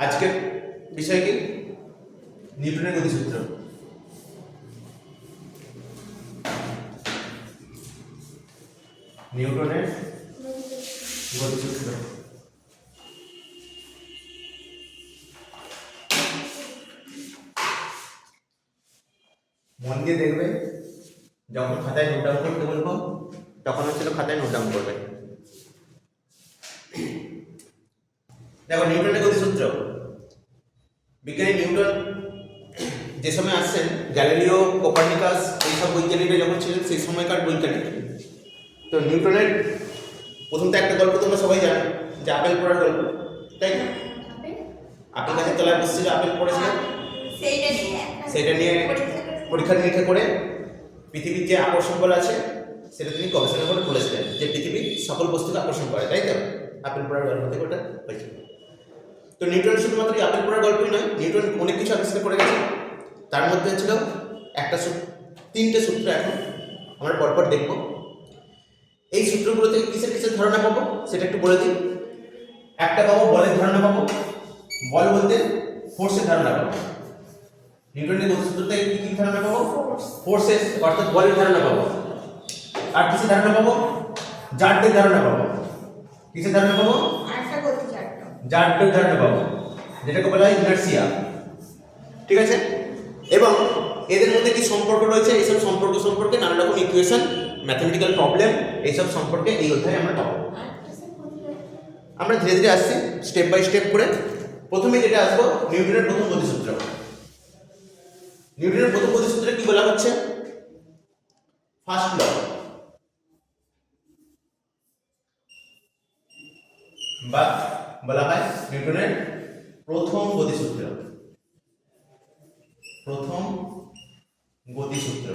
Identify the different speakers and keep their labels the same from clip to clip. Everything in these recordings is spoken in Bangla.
Speaker 1: আজকের বিষয় কি? নিউটনের গতিসূত্র। নিউটনের গতিসূত্র। মন দিয়ে দেখবে, যখন খাতায় নোট ডাউন করতে বলবো তখন খাতায় নোট ডাউন করবে। দেখো, নিউটনের গতিসূত্র। বিজ্ঞানী নিউটন যে সময় আসছেন, গ্যালিলিও, কোপার্নিকাস এইসব বৈজ্ঞানিকরা যখন ছিলেন সেই সময়কার বৈজ্ঞানিক। তো নিউটনের প্রথম তো একটা গল্প তোমরা সবাই জানো, যে আপেল পড়ার গল্প, তাই না? আপেল গাছের তলায় বসছিল, আপেল পড়েছিল, সেইটা নিয়ে পরীক্ষা নিরীক্ষা করে পৃথিবীর যে আকর্ষণ বল আছে সেটা তিনি গবেষণা করে বলেছিলেন যে পৃথিবীর সকল বস্তুকে আকর্ষণ করে, তাই তো? আপেল পড়ার গল্প থেকে ওটা হয়েছিল। তো নিউটন শুধুমাত্র আপেল পড়ার গল্পই নয়, নিউটন অনেক কিছু আবিষ্কার করে গেছে। তার মধ্যে ছিল তিনটে সূত্র, এখন আমরা পরপর দেখব। এই সূত্রগুলো থেকে কিসের কিসের ধারণা পাবো সেটা একটু বলে দিই। একটা পাবো বলের ধারণা পাবো, বল বলতে ফোর্সের ধারণা পাবো। নিউটনের গতিসূত্র থেকে কি কি ধারণা পাবো? ফোর্সের অর্থাৎ বলের ধারণা পাবো। আর কিসের ধারণা পাবো? জাড্যের ধারণা পাবো। কিসের ধারণা পাবো? জাড্যের ধারণা পাবো, যেটাকে বলা হয় ইনার্সিয়া। ঠিক আছে? এবং এদের মধ্যে কি সম্পর্ক রয়েছে, এইসব সম্পর্ক সম্পর্কে নানা রকম ইকুয়েশন, ম্যাথমেটিক্যাল প্রবলেম, এইসব সম্পর্কে এই অধ্যায়ে আমরা পাবো। আমরা ধীরে ধীরে আসছি, স্টেপ বাই স্টেপ করে। প্রথমে যেটা আসবো, নিউটনের প্রথম গতিসূত্র। নিউটনের প্রথম গতিসূত্রে কি বলা হচ্ছে? ফার্স্ট ল, বা বলা হয় নিউটনের প্রথম গতিসূত্র। প্রথম গতিসূত্র,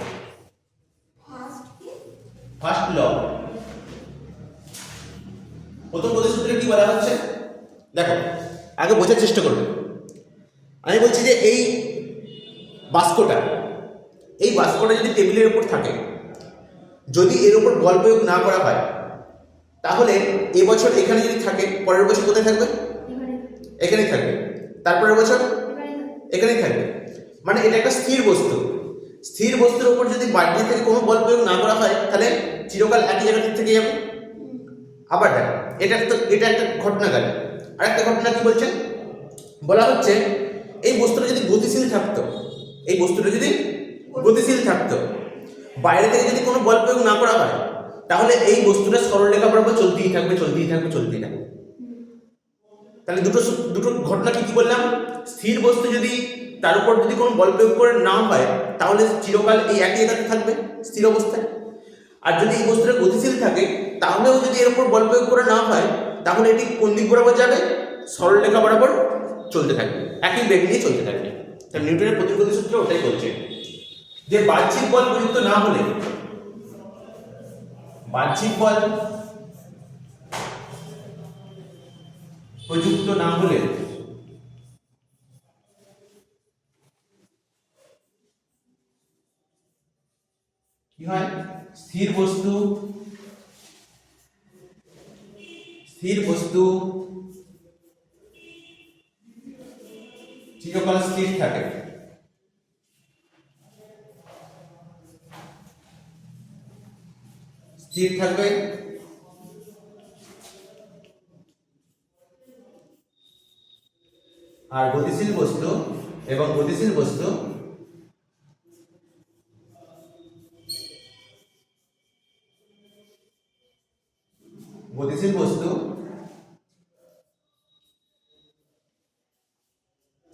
Speaker 1: ফার্স্ট ল। প্রথম গতিসূত্রে কি বলা হচ্ছে দেখো, আগে বোঝার চেষ্টা করবে। আমি বলছি যে এই বাস্কটা যদি টেবিলের উপর থাকে, যদি এর উপর বল প্রয়োগ না করা হয়, তাহলে এবছর এখানে যদি থাকে, পরের বছর কোথায় থাকবে? এখানেই থাকবে। তারপরের বছর এখানেই থাকবে। মানে এটা একটা স্থির বস্তু। স্থির বস্তুর উপর যদি বাইরে থেকে কোনো বল প্রয়োগ না করা হয়, তাহলে চিরকাল একই জায়গা থেকে যাবে। আবার দেখো, এটা একটা ঘটনা গেল। আর একটা ঘটনা কি বলছে? বলা হচ্ছে এই বস্তুটা যদি গতিশীল থাকতো, বাইরে থেকে যদি কোনো বল প্রয়োগ না করা হয়, তাহলে এই বস্তুটা সরলরেখা বরাবর চলতেই থাকবে। তাহলে দুটো ঘটনা কি বললাম? স্থির বস্তু যদি তার উপর যদি কোনো বল প্রয়োগ করে না হয়, তাহলে চিরকাল এই একই জায়গাতে থাকবে স্থির অবস্থায়। আর যদি এই বস্তুটা গতিশীল থাকে, তাহলেও যদি এর উপর বল প্রয়োগ করে না হয়, তাহলে এটি কোন দিক বরাবর যাবে? সরলরেখা বরাবর চলতে থাকবে, একই বেগ নিয়ে চলতে থাকবে। তাহলে নিউটনের প্রথম গতিসূত্র ওটাই বলছে যে বাহ্যিক বল প্রযুক্ত না হলে কি হয়? স্থির বস্তু চিরকাল স্থির থাকে। স্থির থাকবে। আর গতিশীল বস্তু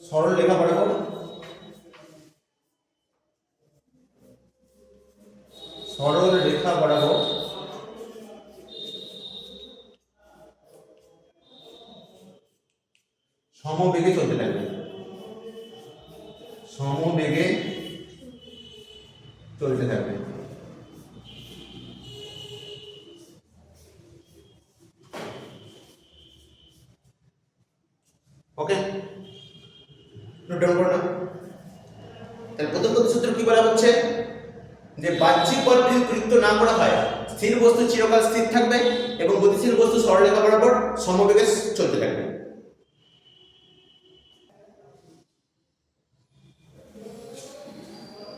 Speaker 1: সরল রেখা বরাবর সমবেগে চলতে থাকবে। ওকে, নোট ডাউন করো না। তাহলে প্রথম গতিসূত্র কি বলা হচ্ছে? যে বাহ্যিক বল প্রযুক্ত না করা হয়, স্থির বস্তু চিরকাল স্থির থাকবে এবং গতিশীল বস্তু সরলরেখা বরাবর সমবেগে চলতে থাকবে।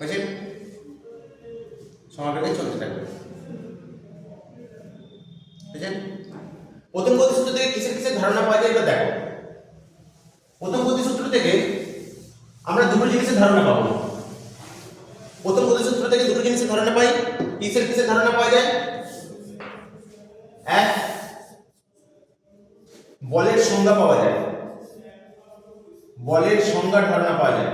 Speaker 1: বুঝছেন? সমাবেগে চলতে থাকবে। বুঝছেন? প্রথম গতিসূত্র থেকে কিসের কিসের ধারণা পাওয়া যায় এটা দেখো। প্রথম গতিসূত্র থেকে আমরা দুটো জিনিসের ধারণা পাবো। প্রথম গতিসূত্র থেকে দুটো জিনিসের ধারণা পাই। কিসের কিসের ধারণা পাওয়া যায়? এক, বলের সংজ্ঞা পাওয়া যায়, বলের সংজ্ঞার ধারণা পাওয়া যায়।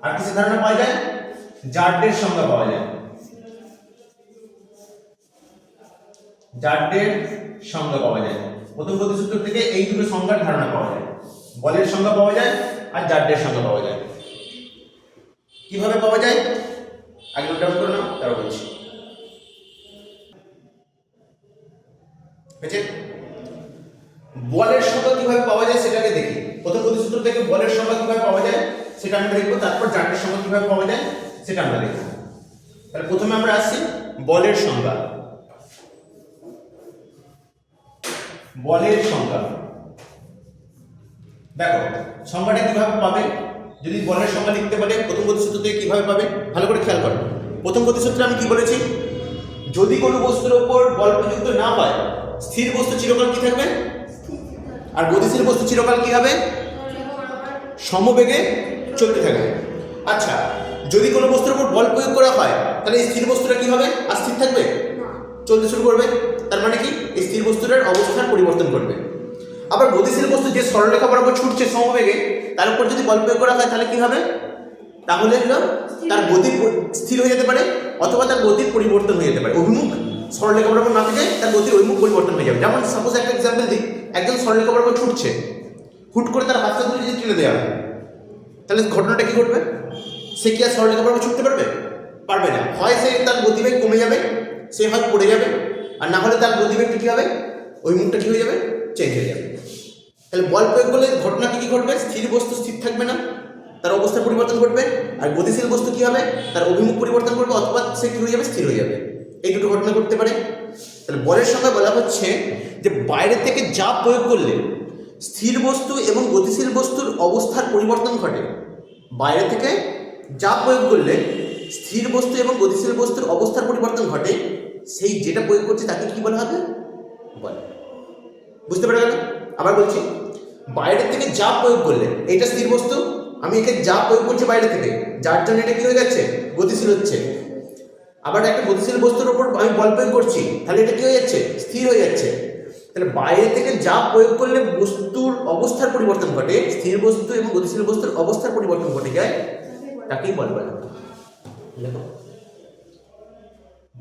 Speaker 1: আর কিসের ধারণা পাওয়া যায়? জারডের সংজ্ঞা পাওয়া যায়, জারডের সংজ্ঞা পাওয়া যায়। প্রথম গতিসূত্র থেকে এই দুটো সংজ্ঞার ধারণা পাওয়া যায়, বলের সংজ্ঞা পাওয়া যায় আর জারডের সংজ্ঞা পাওয়া যায়। কিভাবে পাওয়া যায় আগে নোট ডাউন করে নাও, তারপর বলছি। বুঝছেন? বলের সংজ্ঞা কিভাবে পাওয়া যায় সেটাকে দেখি। প্রথম গতিসূত্র থেকে বলের সংজ্ঞা কিভাবে পাওয়া যায় সেটা আমরা দেখবো, তারপর জারডের সংজ্ঞা কিভাবে পাওয়া যায় সেটা আমরা দেখব। তাহলে প্রথমে আমরা আসছি বলের সংজ্ঞা। বলের সংজ্ঞা দেখো, সংজ্ঞাটা কিভাবে পাবে? যদি বলের সংজ্ঞা লিখতে বলে প্রথম গতিসূত্র থেকে কিভাবে পাবে ভালো করে খেয়াল করো। প্রথম গতিসূত্রে আমি কি বলেছি? যদি কোনো বস্তুর উপর বল প্রযুক্ত না হয় স্থির বস্তু চিরকাল কি থাকবে, আর গতিশীল বস্তু চিরকাল কি হবে? সমবেগে চলতে থাকবে। আচ্ছা, যদি কোনো বস্তুর উপর বল প্রয়োগ করা হয় তাহলে এই স্থির বস্তুটা কি হবে? আর স্থির থাকবে, চলতে শুরু করবে। তার মানে কি? এই স্থির বস্তুটার অবস্থান পরিবর্তন করবে। আবার গতিশীল বস্তু যে সরলরেখা বরাবর ছুটছে সমবেগে, তার উপর যদি বল প্রয়োগ করা হয় তাহলে কি হবে? তাহলে তার গতি স্থির হয়ে যেতে পারে অথবা তার গতির পরিবর্তন হয়ে যেতে পারে। অভিমুখ সরলরেখা বরাবর না থেকে তার গতির অভিমুখ পরিবর্তন হয়ে যাবে। যেমন সাপোজ একটা এক্সাম্পল দিই, একজন সরলরেখা বরাবর ছুটছে, হুট করে তার হাতটা ধরে যদি টেনে দেওয়া হয় তাহলে ঘটনাটা কি ঘটবে? সে কি আর সরলরেখা বরাবর ছুটতে পারবে? পারবে না। হয় সে তার গতিবেগ কমে যাবে, সে হয় পড়ে যাবে, আর না হলে তার গতিবেগটা কি হবে? ওই মুখটা কি হয়ে যাবে? চেঞ্জ হয়ে যাবে। তাহলে বল প্রয়োগ করলে ঘটনা কি ঘটবে? স্থির বস্তু স্থির থাকবে না, তার অবস্থার পরিবর্তন ঘটবে। আর গতিশীল বস্তু কি হবে? তার অভিমুখ পরিবর্তন করবে অথবা সে কি হয়ে যাবে? স্থির হয়ে যাবে। এই দুটো ঘটনা ঘটতে পারে। তাহলে বলের সঙ্গে বলা হচ্ছে যে বাইরে থেকে চাপ প্রয়োগ করলে স্থির বস্তু এবং গতিশীল বস্তুর অবস্থার পরিবর্তন ঘটে। বাইরে থেকে চাপ প্রয়োগ করলে স্থির বস্তু এবং গতিশীল বস্তুর অবস্থার পরিবর্তন ঘটে। সেই যেটা প্রয়োগ করছে তাকে কি বলা হবে? বল। বুঝতে পেরে গেল? আবার বলছি, বাইরে থেকে চাপ প্রয়োগ করলে, এটা স্থির বস্তু, আমি একে চাপ প্রয়োগ করছি বাইরে থেকে, যার জন্য এটা কি হয়ে যাচ্ছে? গতিশীল হচ্ছে। আবার একটা গতিশীল বস্তুর উপর আমি বল প্রয়োগ করছি, তাহলে এটা কি হয়ে যাচ্ছে? স্থির হয়ে যাচ্ছে। তাহলে বাইরে থেকে চাপ প্রয়োগ করলে বস্তুর অবস্থার পরিবর্তন ঘটে, স্থির বস্তু এবং গতিশীল বস্তুর অবস্থার পরিবর্তন ঘটে যায়, তাকেই বল বলে। দেখো,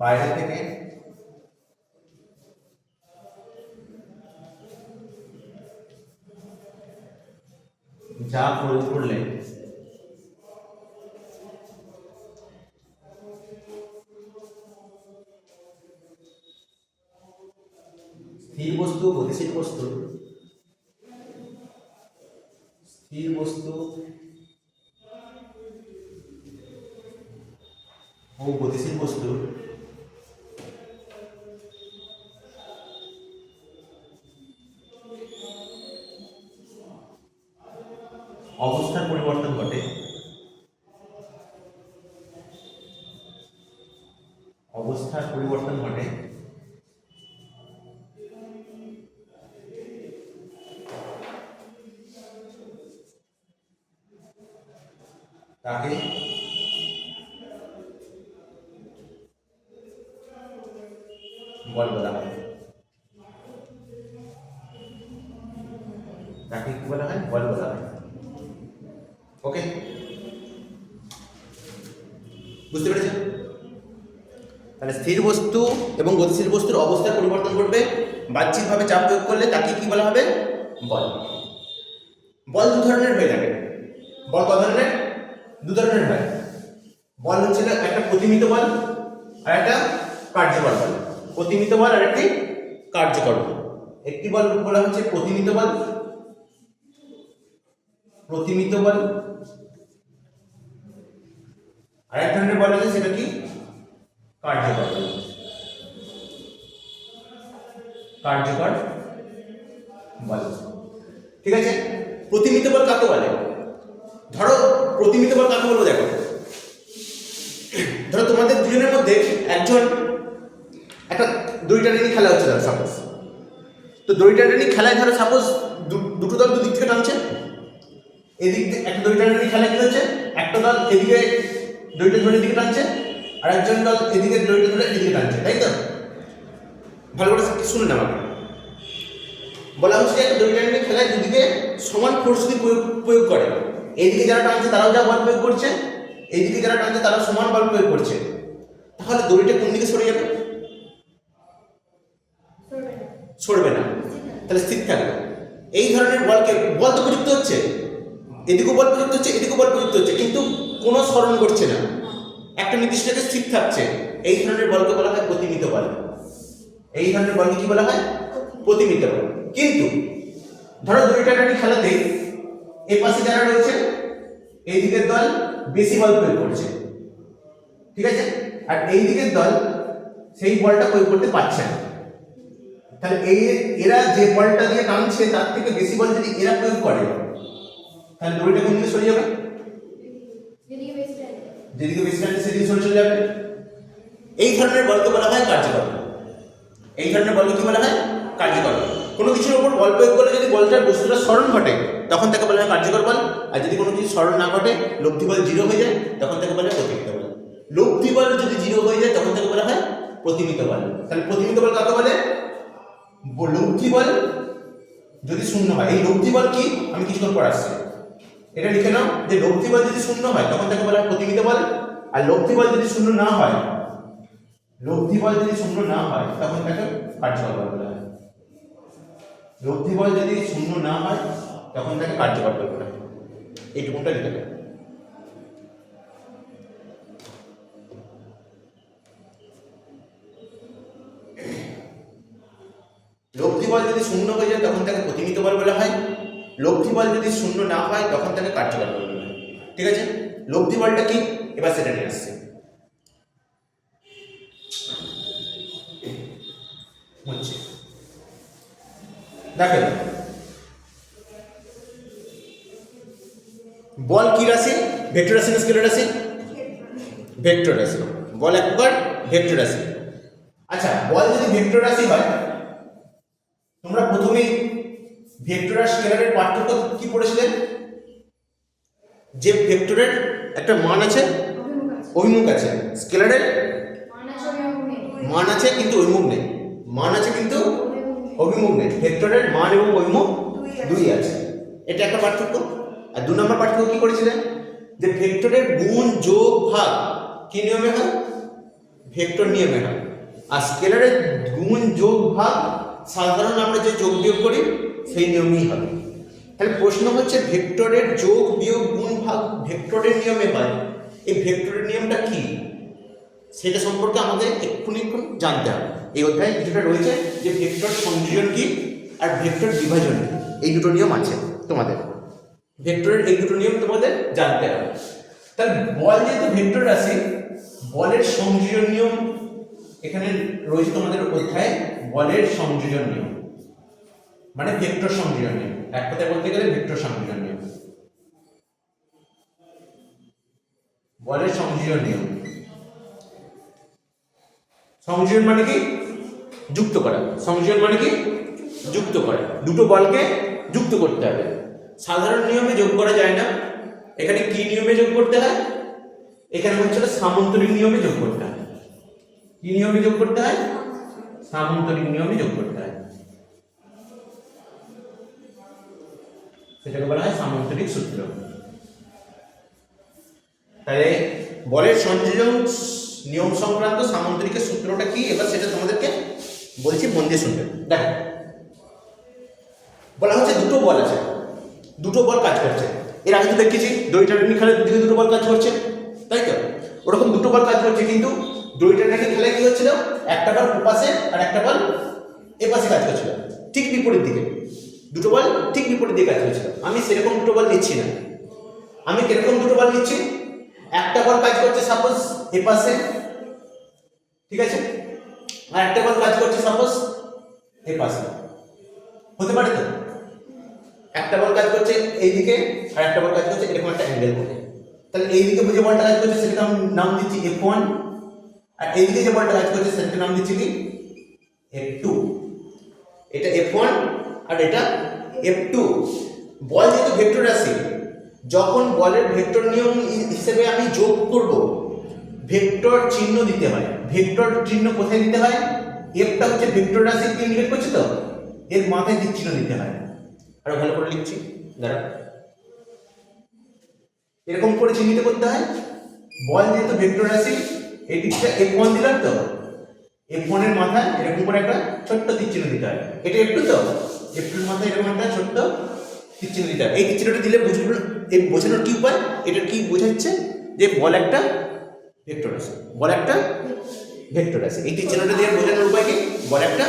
Speaker 1: বাইরে থেকে চাপ প্রয়োগ করলে স্থির বস্তু, গতিশীল বস্তু, স্থির বস্তু ও গতিশীল বস্তু অবস্থার পরিবর্তন ঘটে, অবস্থার পরিবর্তন ঘটে তাকে বল বলা হয়। তাকে কি বলা হয়? বল বলা হয়। ওকে, বুঝতে পেরেছেন? তাহলে স্থির বস্তু এবং গতিশীল বস্তুর অবস্থার পরিবর্তন ঘটবে বাহ্যিকভাবে চাপ প্রয়োগ করলে, তাকে কি বলা হবে? বল। বল দু ধরনের হয়ে থাকে। বল কত ধরনের? দু ধরনের হয়। বল হচ্ছে একটা প্রতিমিত বল আর একটা কার্যকর বল। প্রতিমিত বল আর একটি কার্যকর বল। একটি বল বলা হচ্ছে প্রতিমিত বল, প্রতিমিত বল। আর এক ধরনের বল আছে সেটা কি? কার্যকর বল। কার্যকর বল। ঠিক আছে? প্রতিমিত বল কাকে বলে? ধরো প্রতিমিত বল কাকে বলবো দেখো, ধরো তোমাদের দুজনের মধ্যে একজন একটা দড়ি টানাটানি খেলা হচ্ছে ধরো সাপোজ, তো দড়ি টানাটানি খেলায় ধরো সাপোজ দুটো দল দুদিক থেকে টানছে, এদিক থেকে একটা দড়ি টানাটানি খেলায় কি হচ্ছে, একটা দল এদিকে দড়িটা ধরে এদিকে টানছে আর একজন দল এদিকে দড়িটা ধরে এদিকে টানছে, তাই তো? ভালো করে শুনে না আমাকে, বলা হচ্ছে একটা দড়ি টানাটানি খেলায় দুদিকে সমান ফোর্স যদি প্রয়োগ করে, এইদিকে যারা টানছে তারাও যা বল প্রয়োগ করছে, এইদিকে যারা টানছে তারাও সমান বল প্রয়োগ করছে, তাহলে দড়িটা কোন দিকে সরে যাবে? সরবে না, তাহলে স্থির থাকবে। এই ধরনের বলকে, বল তো প্রযুক্ত হচ্ছে, এদিকেও বল প্রযুক্ত হচ্ছে এদিকেও বল প্রযুক্ত হচ্ছে, কিন্তু কোনো স্মরণ করছে না, একটা নির্দিষ্ট জায়গায় স্থির থাকছে, এই ধরনের বলকে বলা হয় প্রতিমিত বল। এই ধরনের বলকে কি বলা হয়? প্রতিমিত বল। কিন্তু ধরো দড়ি টানাটানি খেলাতে এই পাশে যারা রয়েছে এই দিকের দল বেশি বল প্রয়োগ করছে, ঠিক আছে, আর এই দিকের দল সেই বলটা প্রয়োগ করতে পারছে না, তাহলে এরা যে বলটা দিয়ে টানছে তার থেকে বেশি বল যদি এরা প্রয়োগ করে তাহলে দড়িটা কোন দিকে সরে যাবে? যেদিকে বেশি টানছে সেদিকে সরে চলে যাবে। এই ধরনের বলকে বলা হয় কার্যকর। এই ধরনের বলকে কি বলা হয়? কার্যকর। কোনো কিছুর উপর বল প্রয়োগ করলে যদি বলটার বস্তুটা স্মরণ ঘটে তখন তাকে বলা হয় কার্যকর বল, আর যদি কোনো কিছু স্মরণ না ঘটে, লব্ধি বল 0 হয়ে যায়, তখন তাকে বলা হয় প্রতিমিত বল। লব্ধি বল যদি 0 হয়ে যায় তখন তাকে বলা হয় প্রতিমিত বল। তাহলে প্রতিমিত বল কাকে বলে? লব্ধি বল যদি শূন্য হয়। এই লব্ধি বল কি আমি কিছুক্ষণ পর আসছি, এটা লিখে নাও যে লব্ধি বল যদি শূন্য হয় তখন তাকে বলা হয় প্রতিমিত বল, আর লব্ধি বল যদি শূন্য না হয়, লব্ধি বল যদি শূন্য না হয় তখন তাকে কার্যকর বল বলা হয়। লব্ধি বল যদি শূন্য না হয় তখন তাকে কার্যকর বল বলা হয়। এইটুকুটা লিখে নাও। লব্ধি বল যদি শূন্য হয়ে যায় তখন তাকে প্রতিমিত বল বলা হয়, লব্ধি বল যদি শূন্য না হয় তখন তাকে কার্যকর বল বলা হয়। ঠিক আছে, লব্ধি বলটা কি এবার সেটা নিয়ে আসছে। দেখেন বল কি রাশি? ভেক্টর রাশি না স্কেলার রাশি? ভেক্টর রাশি। বল এক প্রকার ভেক্টর রাশি। আচ্ছা, বল যদি ভেক্টর রাশি হয়, তোমরা প্রথমেই ভেক্টর আর স্কেলারের পার্থক্য কি পড়েছিলেন? যে ভেক্টরের একটা মান আছে, অভিমুখ আছে, স্কেলারের মান আছে কিন্তু অভিমুখ নেই, মান আছে কিন্তু অভিমুখ নেই। ভেক্টরের মান এবং অভিমুখ দুই আছে, এটা একটা পার্থক্য। আর 2 নম্বর পার্থক্য কি করেছিলেন? যে ভেক্টরের গুণ যোগ ভাগ কি নিয়মে হয়? ভেক্টর নিয়মে হয়। আর স্কেলারের গুণ যোগ ভাগ সাধারণ আমরা যে যোগ বিয়োগ করি সেই নিয়মেই হবে। তাহলে প্রশ্ন হচ্ছে ভেক্টরের যোগ বিয়োগ গুণ ভাগ ভেক্টরের নিয়মে হয়, এই ভেক্টরের নিয়মটা কি সেটা সম্পর্কে আমাদের এক্ষুনি জানতে হবে। এই অধ্যায়ে কিছুটা রয়েছে যে ভেক্টর সংযোজন কি আর ভেক্টর বিভাজন কি, এই দুটো নিয়ম আছে তোমাদের। ভেক্টরের এই দুটো নিয়ম তোমাদের জানতে হবে। তাহলে বল যেহেতু ভেক্টর রাশি, বলের সংযোজন নিয়ম এখানে রয়েছে তোমাদের অধ্যায়ে। বলের সংযোজন নিয়ম মানে ভেক্টর সংযোজন নিয়ম, এক কথায় বলতে গেলে ভেক্টর সংযোজন নিয়ম। বলের সংযোজন নিয়ম, সংযোজন মানে কি? যুক্ত করা। সংযোজন মানে কি? যুক্ত করা। দুটো বলকে যুক্ত করতে হবে। সাধারণ নিয়মে যোগ করা যায় না, এখানে কি নিয়মে যোগ করতে হয়? এখানে হচ্ছে সামান্তরিক নিয়মে যোগ করতে হয়। কি নিয়মে যোগ করতে হয়? সামান্তরিক নিয়মে যোগ করতে হয়, সেটাকে বলা হয় সামান্তরিক সূত্র। তাহলে বলের সংযোজন নিয়ম সংক্রান্ত সামান্তরিকের সূত্রটা কি এবার সেটা তোমাদেরকে বলছি, মন দিয়ে শুনবে। দেখো, বলা হচ্ছে দুটো বল আছে, দুটো বল কাজ করছে। এর আগে তো দেখেছি দড়ি টানাটানি খেলায় দুদিকে দুটো বল কাজ করছে, তাই তো? ওরকম দুটো বল কাজ করছে, কিন্তু দড়ি টানাটানি খেলায় কি হচ্ছিল? একটা বল ওপাশে আর একটা বল এপাশে কাজ করছিল, ঠিক বিপরীত দিকে। দুটো বল ঠিক বিপরীত দিকে কাজ করছিল। আমি সেরকম দুটো বল নিচ্ছি না। আমি কিরকম দুটো বল নিচ্ছি? একটা বল কাজ করছে সাপোজ এপাশে, ঠিক আছে, আর একটা বল কাজ করছে সাপোজ এপাশে। হতে পারে তো? একটা বল কাজ করছে এইদিকে আর একটা বল কাজ করছে এরকম একটা অ্যাঙ্গেল করে, তাহলে এইদিকে যে বলটা কাজ করছে সেটাকে আমি নাম দিচ্ছি F1, আর এইদিকে যে বলটা কাজ করছে সেটাকে নাম দিচ্ছি কি F2। এটা F1 আর এটা F2। বল যেহেতু ভেক্টর রাশি, যখন বলের ভেক্টর নিয়ম হিসেবে আমি যোগ করব, ভেক্টর চিহ্ন দিতে হয়। ভেক্টর চিহ্ন কোথায় দিতে হয়? এফটা হচ্ছে ভেক্টর রাশিকে ইন্ডিকেট করছে, তো এর মাথায় দিক চিহ্ন দিতে হয়। আরো ভালো করে লিখছি, দাঁড়া, এরকম করে চিহ্নিত করতে হয়। বল যেহেতু ভেক্টর রাশি, এই দিকটা F1 দিলাম, তো F1 এর মাথায় এরকম করে একটা ছোট্ট তীর চিহ্ন দিতে হয়। এটা F2, তো F2 এর মাথায় এরকম একটা ছোট্ট তীর চিহ্ন দিতে হয়। এই তীর চিহ্নটা দিলে বুঝবো, এই বোঝানোর কি উপায়? এটা কি বোঝাচ্ছে যে বল একটা ভেক্টর রাশি, বল একটা ভেক্টর রাশি। এই তীর চিহ্নটা দেওয়ার বোঝানোর উপায় কি? বল একটা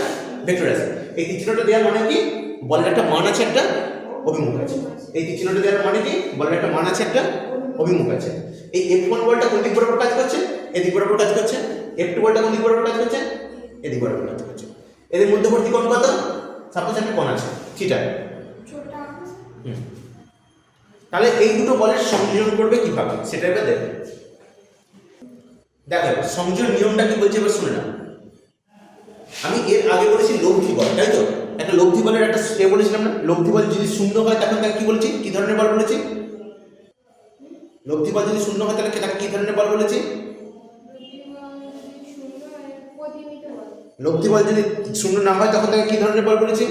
Speaker 1: ভেক্টর রাশি। এই তীর চিহ্নটা দেওয়ার মানে কি? বলের একটা মান আছে, একটা অভিমুখ আছে। এই তীর চিহ্নটা দেওয়ার মানে কি? বলের একটা মান আছে, একটা অভিমুখ আছে। এই F1 বলটা কোন দিক বরাবর কাজ করছে? এদিক বরাবর কাজ করছে। F2 বলটা কোন দিক বরাবর কাজ করছে? এদিক বরাবর কাজ করছে। এদের মধ্যবর্তী কোণ কত? সাপোজ একটা কোণ আছে থিটা। তাহলে এই দুটো বলের সংযোজন করবে কিভাবে সেটা এবার দেখো। দেখো সংযোজন নিয়মটা কি বলছে এবার শুনে নাও। আমি এর আগে বলেছি লব্ধি বল, তাই তো? একটা লব্ধি বলের একটা বলেছিলাম না, লব্ধি বল যদি শূন্য হয় তখন তাকে কি বলেছি? কি ধরনের বল বলেছি? লব্ধি বল যদি শূন্য হয় তাহলে তাকে কি ধরনের বল বলেছি? লব্ধি বল যদি শূন্য না হয় তখন তাকে কি ধরনের বল বলেছি?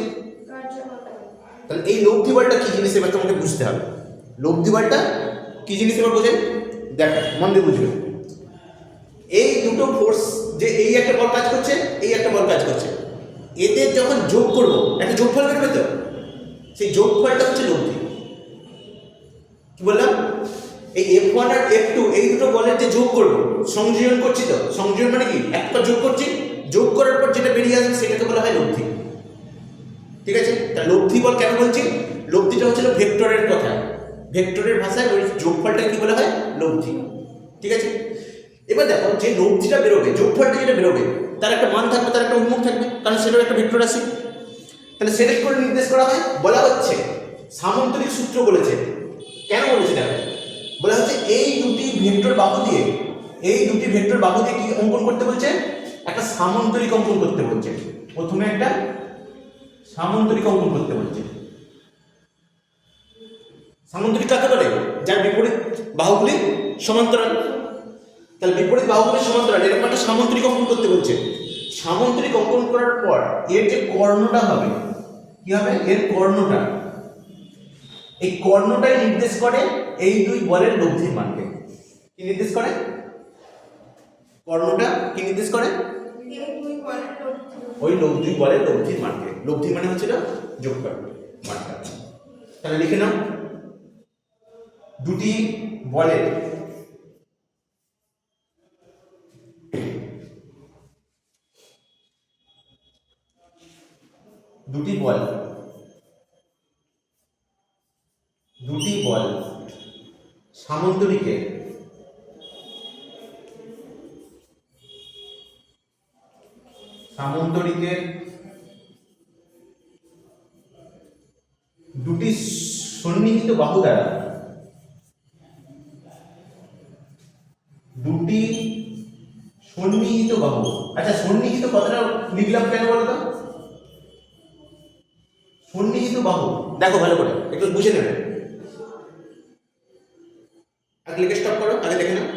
Speaker 1: তাহলে এই লব্ধি বলটা কি জিনিস এবার তোমাকে বুঝতে হবে। লব্ধি বলটা কি জিনিস এবার বোঝেন, দেখো মন দিয়ে বুঝবে। এই দুটো ফোর্স, যে এই একটা বল কাজ করছে, এই একটা বল কাজ করছে, এদের যখন যোগ করব একটা যোগফল বেরোবে, তো সেই যোগফলটা হচ্ছে লব্ধি। কি বললাম? এই F1 আর F2 এই দুটো বলের যে যোগ করব, সংযোজন করছি, তো সংযোজন মানে কি? একটা যোগ করছি, যোগ করার পর যেটা বেরিয়ে আসবে সেটাকে বলা হয় লব্ধি। ঠিক আছে? তা লব্ধি বল কেন বলছি? লব্ধিটা হচ্ছিল ভেক্টরের কথা, ভেক্টরের ভাষায় ওই যোগফলটাকে কি বলা হয়? লব্ধি। ঠিক আছে? এবার দেখো যে লব্ধিটা বেরোবে, যোগফলটা যেটা বেরোবে, তার একটা মান থাকবে, তার একটা অভিমুখ থাকবে, কারণ সেটাও একটা ভেক্টর রাশি। তাহলে সেটা করে নির্দেশ করা হয়, বলা হচ্ছে সামান্তরিক সূত্র বলেছে। কেন বলেছে? দেখো বলা হচ্ছে এই দুটি ভেক্টর বাহু দিয়ে, এই দুটি ভেক্টর বাহু দিয়ে কি অঙ্কন করতে বলছে? একটা সামান্তরিক অঙ্কন করতে বলছে। প্রথমে একটা সামান্তরিক অঙ্কন করতে বলছে। সামান্তরিক কাকে বলে? যার বিপরীত বাহুগুলি সমান্তরাল। তাহলে বিপরীত বাহুগুলি সমান্তরাল, এরকম একটা সামান্তরিক অঙ্কন করতে বলছে। সামান্তরিক অঙ্কন করার পর এর যে কর্ণটা হবে, কি হবে? এর কর্ণটা, এই কর্ণটাই নির্দেশ করে এই দুই বলের লব্ধির মানকে। কি নির্দেশ করে? কর্ণটা কি নির্দেশ করে? ওই দুই বলের লব্ধির মানকে। লব্ধি মানে হচ্ছে না যোগফল মানটা। তাহলে লিখে নাও, দুটি বলের দুটি বল সামান্তরিকের দুটি সন্নিহিত বাহু দ্বারা, দুটি সন্নিহিত বাহু। আচ্ছা সন্নিহিত কথাটা লিখলাম কেন বলতো? সন্নিহিত বাহু দেখো ভালো করে একটু বুঝে নেবে। আগে লিখে স্টপ করো, আগে দেখে নাও।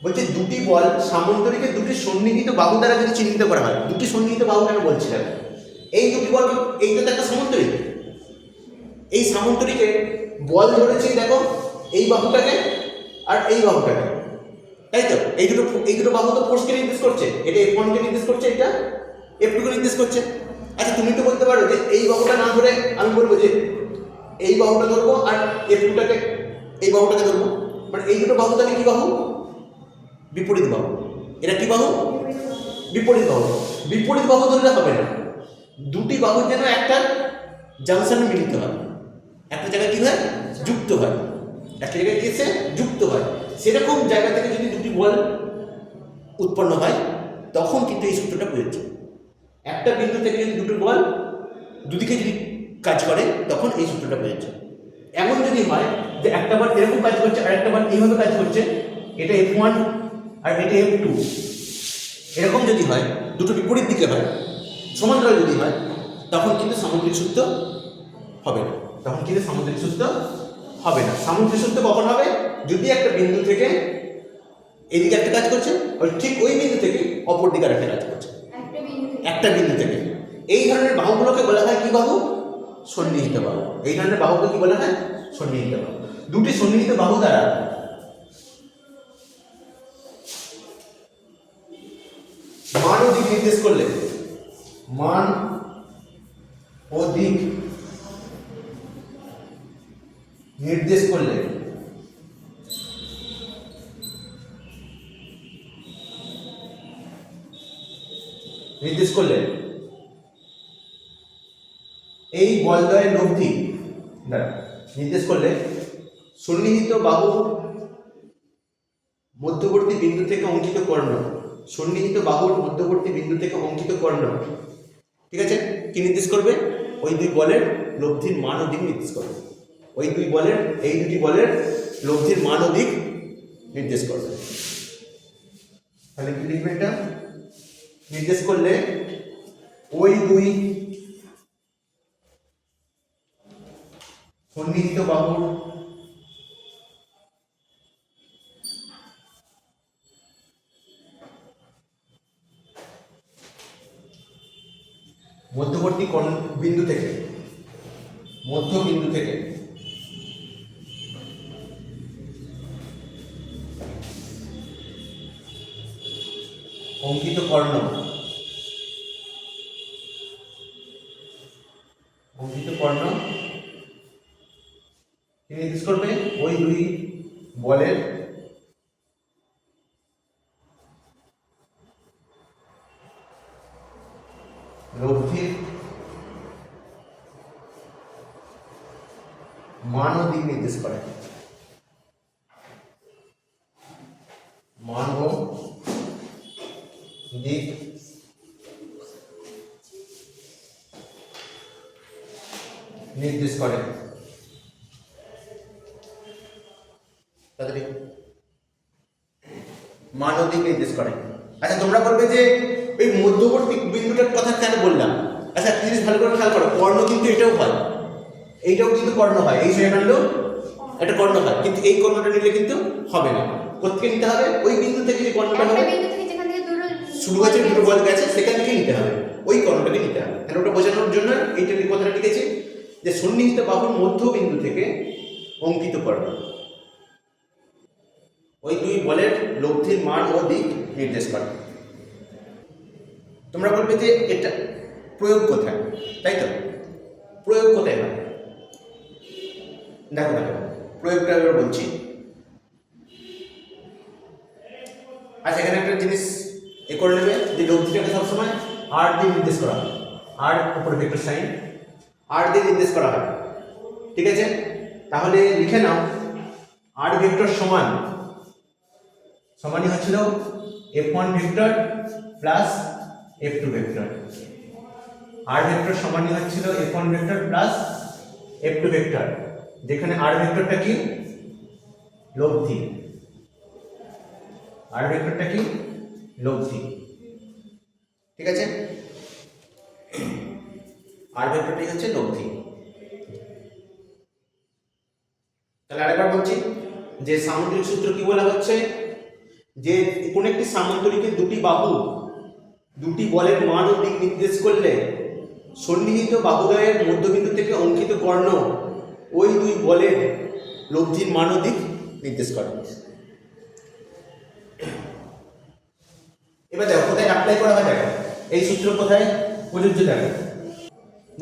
Speaker 1: বলছে দুটি বল সামান্তরিকের দুটি সন্নিহিত বাহু দ্বারা যদি চিহ্নিত করা হয়। দুটি সন্নিহিত বাহু কেন বলছিলাম? এই দুটি বল, এইটা তো একটা সামান্তরিক। এই সামান্তরিকে বল ধরেছি দেখো এই বাহুটাকে আর এই বাহুটাকে, তাই তো? এই দুটো বাহু তো ফোর্সকে নির্দেশ করছে। এটা F1 কে নির্দেশ করছে, এটা F2 কে নির্দেশ করছে। আচ্ছা তুমি তো বলতে পারো যে এই বাহুটা না ধরে আমি বলবো যে এই বাহুটা ধরবো আর F2টাকে, এই বাহুটাকে ধরবো, মানে এই দুটো বাহু তাহলে কি বাহু? বিপরীত বাহু। এটা কি বাহু? বিপরীত বাহু। বিপরীত বাহু ধরলে হবে না, দুটি বাহু যেন একটা জাংশনে মিলিত হয়, একটা জায়গায় কি হয়? যুক্ত হয়। একটা জায়গায় কি এসে যুক্ত হয়। সেরকম জায়গা থেকে যদি দুটি বল উৎপন্ন হয় তখন কিন্তু এই সূত্রটা প্রযোজ্য। একটা বিন্দু থেকে যদি দুটো বল দুদিকে যদি কাজ করে তখন এই সূত্রটা প্রযোজ্য। এমন যদি হয় যে একটা বার এরকম কাজ করছে আর একটা বার এইভাবে কাজ করছে, এটা F1 আর এটা F2, এরকম যদি হয়, দুটো বিপরীত দিকে হয়, সমান্তরাল যদি হয়, তখন কিন্তু সামুদ্রিক সূত্র হবে না। তখন কিন্তু সামুদ্রিক সূত্র হবে না। সামুদ্রিক সূত্র কখন হবে? যদি একটা বিন্দু থেকে এদিকে একটা কাজ করছে, আর ঠিক ওই বিন্দু থেকে অপর দিকে একটা কাজ করছে, একটা বিন্দু থেকে। এই ধরনের বাহুগুলোকে বলা হয় কি বাহু? সন্নিহিত বাহু। এই ধরনের বাহুকে কি বলা হয়? সন্নিহিত বাহু। দুটি সন্নিহিত বাহু দ্বারা মান ও দিক নির্দেশ করলে, মান ও দিক নির্দেশ করলে এই বলদ্বয়ের লব্ধি দ্বারা নির্দেশ করলে সন্নিহিত বাহু মধ্যবর্তী বিন্দু থেকে অঙ্কিত কর্ণ, সন্নিহিত বাহুর মধ্যবর্তী বিন্দু থেকে অঙ্কিত কর্ণ, ঠিক আছে, কি নির্দেশ করবে? ওই দুই বলের লব্ধির মান ও দিক নির্দেশ করবে। ওই দুই বলের, এই দুটি বলের লব্ধির মান ও দিক নির্দেশ করবে। তাহলে কি লিখবে? এটা নির্দেশ করলে ওই দুই সন্নিহিত বাহুর মধ্যবর্তী বিন্দু থেকে, মধ্য বিন্দু থেকে অঙ্কিত কর্ণ, কি নির্দেশ করবে? ওই দুই বলের লব্ধির মান ও দিক নির্দেশ করে। মান ও দিক নির্দেশ করে। মান ও দিক নির্দেশ করে। আচ্ছা, তোমরা বলবে যে এই মধ্যবর্তী বিন্দুটার কথা কেন বললাম? আচ্ছা, জিনিস ভালো করে খেয়াল করো, কর্ণ কিন্তু এটাও হয়, এইটাও কিন্তু কর্ণ হয়। এই জায়গাটা হলো একটা কর্ণ হয়, কিন্তু এই কর্ণটা নিলে কিন্তু হবে না। কোথেকে নিতে হবে? ওই বিন্দু থেকে যে কর্ণটা হবে, শুরু হয়েছে, দুটো বল গেছে, সেখান থেকে নিতে হবে, ওই কর্ণটাকে নিতে হবে। তাহলে ওটা বোঝানোর জন্য এইটা কথাটা লিখেছি যে সন্নিহিত বাহুর মধ্যবিন্দু থেকে অঙ্কিত কর্ণ ওই দুই বলের লব্ধির মান ও দিক নির্দেশ করে। তোমরা বলবে যে এটা প্রয়োগ কোথায়, তাই তো? প্রয়োগ কোথায় হয়? দেখো দেখো, প্রয়োগটা এবার বলছি। আচ্ছা, এখানে একটা জিনিস এ করে নেবে যে লব্ধিটাকে সবসময় আর দিয়ে নির্দেশ করা হয়, আর উপরে ভেক্টর সাইন আর দিয়ে নির্দেশ করা হয়, ঠিক আছে? তাহলে লিখে নাও, আর ভেক্টর সমানই হচ্ছিল F1 vector plus F2 vector. আর ভেক্টর সমানই হচ্ছিল F1 vector plus F2 vector, যেখানে আর ভেক্টরটা কি? লব্ধি। আর ভেক্টরটা কি? লব্ধি, ঠিক আছে? আর ভেক্টরটাই হচ্ছে লব্ধি। তাহলে আরেকবার বলছি যে সামুদ্রিক সূত্র কি বলা হচ্ছে? যে কোন একটি সামান্তরিকের দুটি বাহু দুটি বলের মান ও দিক নির্দেশ করলে সন্নিহিত বাহুদ্বয়ের মধ্যবিন্দু থেকে অঙ্কিত কর্ণ ওই দুই বলের লব্ধির মান ও দিক নির্দেশ করে। এবার দেখো কোথায় অ্যাপ্লাই করা হয়, দেখো এই সূত্র কোথায় প্রযোজ্য। দেখো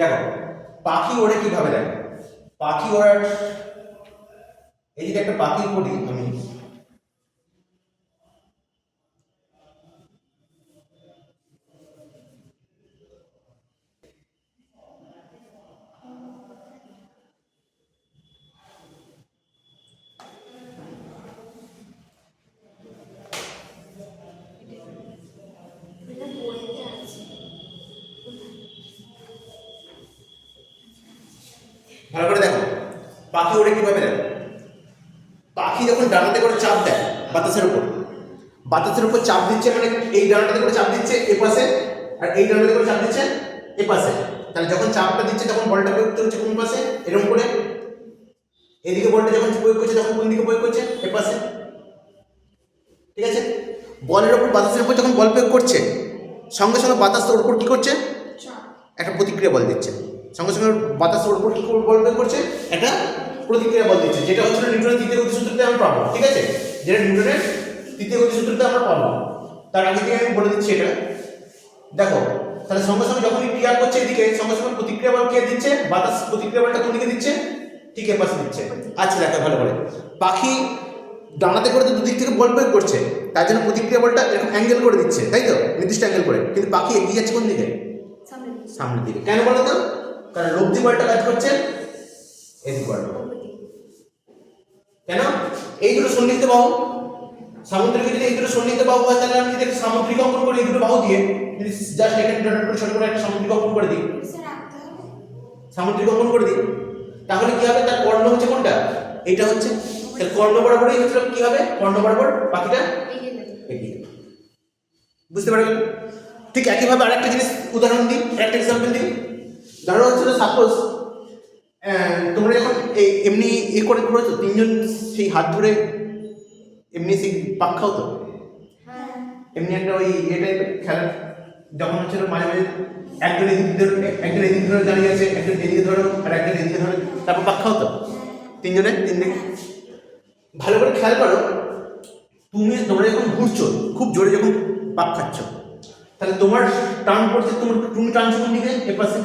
Speaker 1: দেখো পাখি ওড়ে কিভাবে, দেখো পাখি ওড়ার, এই যে একটা পাখি পড়ি আমি, ভালো করে দেখো, পাখি ওড়ে কিভাবে দেয়? পাখি যখন ডানাতে করে চাপ দেয় বাতাসের উপর চাপ দিচ্ছে, মানে এই ডানাটাতে করে চাপ দিচ্ছে এ পাশে, আর এই ডানাটাতে করে চাপ দিচ্ছে এ পাশে। তাহলে যখন চাপটা দিচ্ছে তখন বলটা প্রয়োগ করছে কোন পাশে? এরকম করে। এদিকে বলটা যখন প্রয়োগ করছে তখন কোন দিকে প্রয়োগ করছে? এ পাশে। ঠিক আছে? বলের উপর বাতাসের উপর যখন বল প্রয়োগ করছে, সঙ্গে সঙ্গে বাতাস ওর উপর কি করছে? একটা প্রতিক্রিয়া বল দিচ্ছে। সঙ্গে সঙ্গে বাতাস ওর উপর কি বল প্রয়োগ করছে? একটা প্রতিক্রিয়া বল দিচ্ছে, যেটা হচ্ছে নিউটনের তৃতীয় গতিসূত্রতে আমরা পাবো। ঠিক আছে? যেটা নিউটনের তৃতীয় গতিসূত্রতে আমরা পাবো। তার আগে থেকে আমি বলে দিচ্ছি এটা। দেখো, তাহলে সঙ্গে সঙ্গে যখনই ক্রিয়া করছে এদিকে, সঙ্গে সঙ্গে প্রতিক্রিয়া বল কে দিচ্ছে? বাতাস প্রতিক্রিয়া বলটা কোন দিকে দিচ্ছে? ঠিক এ পাশে দিচ্ছে। আচ্ছা দেখো ভালো করে, পাখি ডানাতে করে তো দুদিক থেকে বল প্রয়োগ করছে, তার জন্য প্রতিক্রিয়া বলটা এরকম অ্যাঙ্গেল করে দিচ্ছে, তাই তো? নির্দিষ্ট অ্যাঙ্গেল করে। কিন্তু পাখি এগিয়ে যাচ্ছে কোন দিকে? সামনের দিকে। কেন বলো তো? কারণ লব্ধি বলটা কাজ করছে এদিক বলটা। কেন? এই দুটো সন্নিহিত বাহু, সামুদ্রিক যদি এই দুটো সন্নিহিত বাহু হয়, তাহলে আমি যদি একটা সামুদ্রিক অঙ্কন করি এই দুটো বাহু দিয়ে, যদি জাস্ট এখানে ডট করে ছোট করে একটা সামুদ্রিক অঙ্কন করে দিই, সামুদ্রিক অঙ্কন করে দিই, তাহলে কি হবে? তার কর্ণ হচ্ছে কোনটা? এইটা হচ্ছে। তাহলে কর্ণ বরাবরই হচ্ছে কি হবে? কর্ণ বরাবর পাখিটা এগিয়ে যাবে। বুঝতে পারলেন? ঠিক একইভাবে আরেকটা জিনিস উদাহরণ দিই, আরেকটা এক্সাম্পল দিই। ধরো হচ্ছে সাপোজ তোমরা যখন এই এমনি করে ঘুরেছো, তিনজন সেই হাত ধরে এমনি সেই পাক খাও তো, এমনি একটা ওই টাইপের খেলা যখন হচ্ছিল, মাঝে মাঝে একজন এদিকে ধরে দাঁড়িয়ে আছে, একজন এদিকে ধরো আর একজন এদিকে ধরে, তারপর পাক খাও তো তিন দিকে। ভালো করে খেয়াল করো, তোমরা যখন ঘুরছো খুব জোরে যখন পাক খাচ্ছ, তাহলে তোমার টান পড়ছে, তুমি টানছো কোন দিকে? এ পাশে।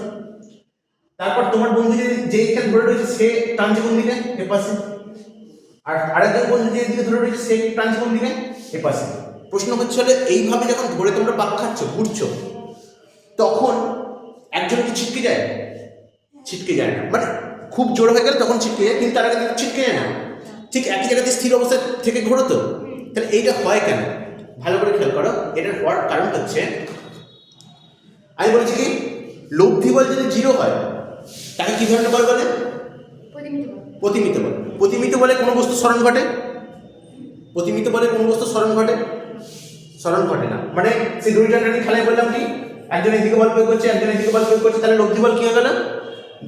Speaker 1: তারপর তোমার বন্ধু যে এখানে ধরে রয়েছে সে টানছে কোন দিকে? এ পাশে। আর আরেকজন বন্ধু যে দিকে ধরে রয়েছে সে টানছে কোন দিকে? এ পাশে। প্রশ্ন হচ্ছে হলে এইভাবে যখন ধরে তোমরা পাক খাচ্ছ, ঘুরছো, তখন একজন কি ছিটকে যায়? ছিটকে যায় না। মানে খুব জোর হয়ে গেলে তখন ছিটকে যায়, কিন্তু তার আগে ছিটকে যায় না। ঠিক একই জায়গাতে স্থির অবস্থায় থেকে ঘোরো তো। তাহলে এইটা হয় কেন? ভালো করে খেয়াল করো। এটার হওয়ার কারণ হচ্ছে, আমি বলছি কি, লব্ধি বল যদি জিরো হয় তাকে কি ধরনের বল বলে? প্রতিমিত বল। প্রতিমিত বলে কোনো বস্তু স্মরণ ঘটে? প্রতিমিত বলে কোনো বস্তু স্মরণ ঘটে? স্মরণ ঘটে না। মানে সেই দুইটা খেলায় বললাম কি, একজন এদিকে বল প্রয়োগ করছে, একজন এদিকে বল প্রয়োগ করছে, তাহলে লব্ধি বল কি হবে না?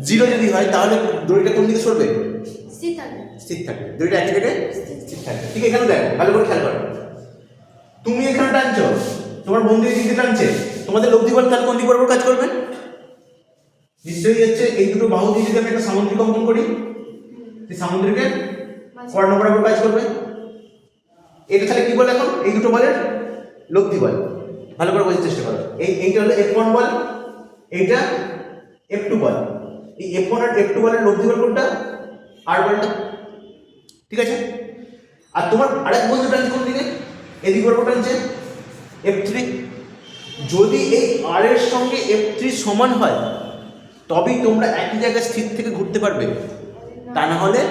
Speaker 1: জিরো যদি হয় তাহলে দড়িটা কোন দিকে সরবে? স্থির থাকবে। দড়িটা একই জায়গায় স্থির থাকবে। ঠিক এখানে দেখো, ভালো করে খেয়াল করো, তুমি এখানে টানছো, তোমার বন্ধু এই দিকে টানছে, তোমাদের লব্ধি বল তাহলে কোন দিক বরাবর কাজ করবে? নিশ্চয়ই হচ্ছে এই দুটো বাহু দিয়ে যদি আমি একটা সামুদ্রিক অঙ্কন করি, সেই সামুদ্রিকের কর্ণ বরাবর কাজ করবে। এটা তাহলে কি বল? এখন এই দুটো বলের লব্ধি বল। ভালো করে বোঝার চেষ্টা করো। এইটা হলো F1 বল, এইটা F2 বল। এই F1 আর F2 বলের লব্ধি বল কোনটা? আর বলটা। ঠিক আছে? আর তোমার আরেক বন্ধু টানছে কোন দিকে? এদিক বরাবর টানছে F3। যদি এই আর এর সঙ্গে F3 সমান হয় তবেই তোমরা একই জায়গায় স্থির থেকে ঘুরতে পারবে, তা না হলে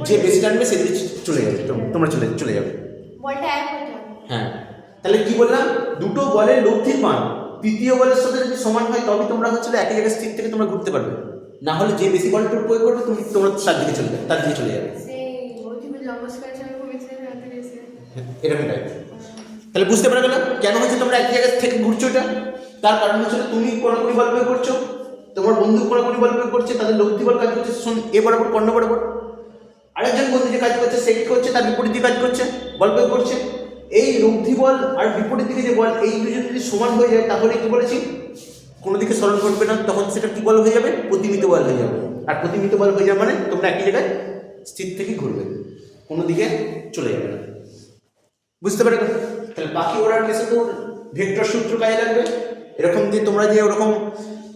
Speaker 1: যে বেশি টানবে সেদিকে চলে যাবে, তোমরা চলে যাবে। হ্যাঁ, তাহলে কি বললাম? দুটো বলের লব্ধির মান তৃতীয় বলের সাথে যদি সমান হয় তবে তোমরা হচ্ছে একই জায়গায় স্থির থেকে তোমরা ঘুরতে পারবে, না হলে যে বেশি বলটা প্রয়োগ করবে তোমরা তার দিকে চলে যাবে। এরকম টাইপ। তাহলে বুঝতে পারা গেল কেন হচ্ছে তোমরা এক জায়গা থেকে ঘুরছো। এটা তার কারণ হচ্ছে তুমি কোনাকুনি বল প্রয়োগ করছো, তোমার বন্ধু কোনাকুনি বল প্রয়োগ করছে, তাদের লব্ধি বল কাজ করছে এ বরাবর, কর্ণ বরাবর। আরেকজন বন্ধু যে কাজ করছে সে কি করছে? তার বিপরীত দিকে কাজ করছে, বল প্রয়োগ করছে। এই লব্ধি বল আর বিপরীত দিকে যে বল, এই দুজন যদি সমান হয়ে যায় তাহলে কি বলেছি? কোনো দিকে স্মরণ ঘটবে না, তখন সেটা কি বল হয়ে যাবে? প্রতিমিত বল হয়ে যাবে। আর প্রতিমিত বল হয়ে যাবে মানে তোমরা একই জায়গায় স্থির থেকে ঘুরবে, কোনো দিকে চলে যাবে না। বুঝতে পারবে? তাহলে পাখি ওড়ার কেসে তো ভেক্টর সূত্র কাজে লাগবে। এরকম যে তোমরা যে ওরকম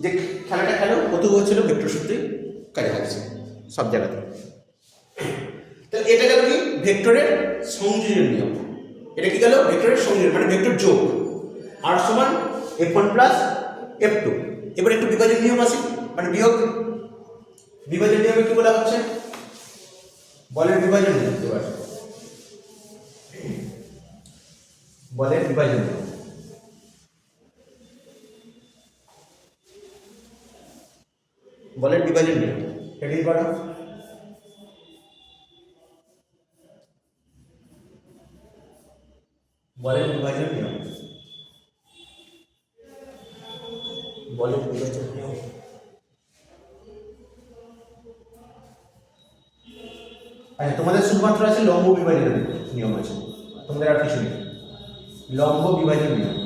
Speaker 1: যে খেলাটা খেলো কত হচ্ছিল ভেক্টর সূত্রই কাজে লাগছে সব জায়গাতে। তাহলে এটা গেল কি? ভেক্টরের সংযোজন নিয়ম। এটা কি গেল? ভেক্টরের সংযোজন মানে ভেক্টর যোগ। আর সমান F1 প্লাস F2। এবার একটু বিভাজন নিয়ম আছে, মানে বিয়োগ। বিভাজন নিয়মে কি বলা হচ্ছে? বলের বিভাজন নিয়ম। বলের বিভাজন নিয়ম। বলের বিভাজন নিয়ম হেডিং করা। বলের বিভাজন নিয়ম, বলের বিভাজন নিয়ম। আচ্ছা, তোমাদের শুধুমাত্র আছে লম্ব বিভাজনের নিয়ম আছে, তোমাদের আর কিছু নেই। লম্ব বিভাজন নিয়ম,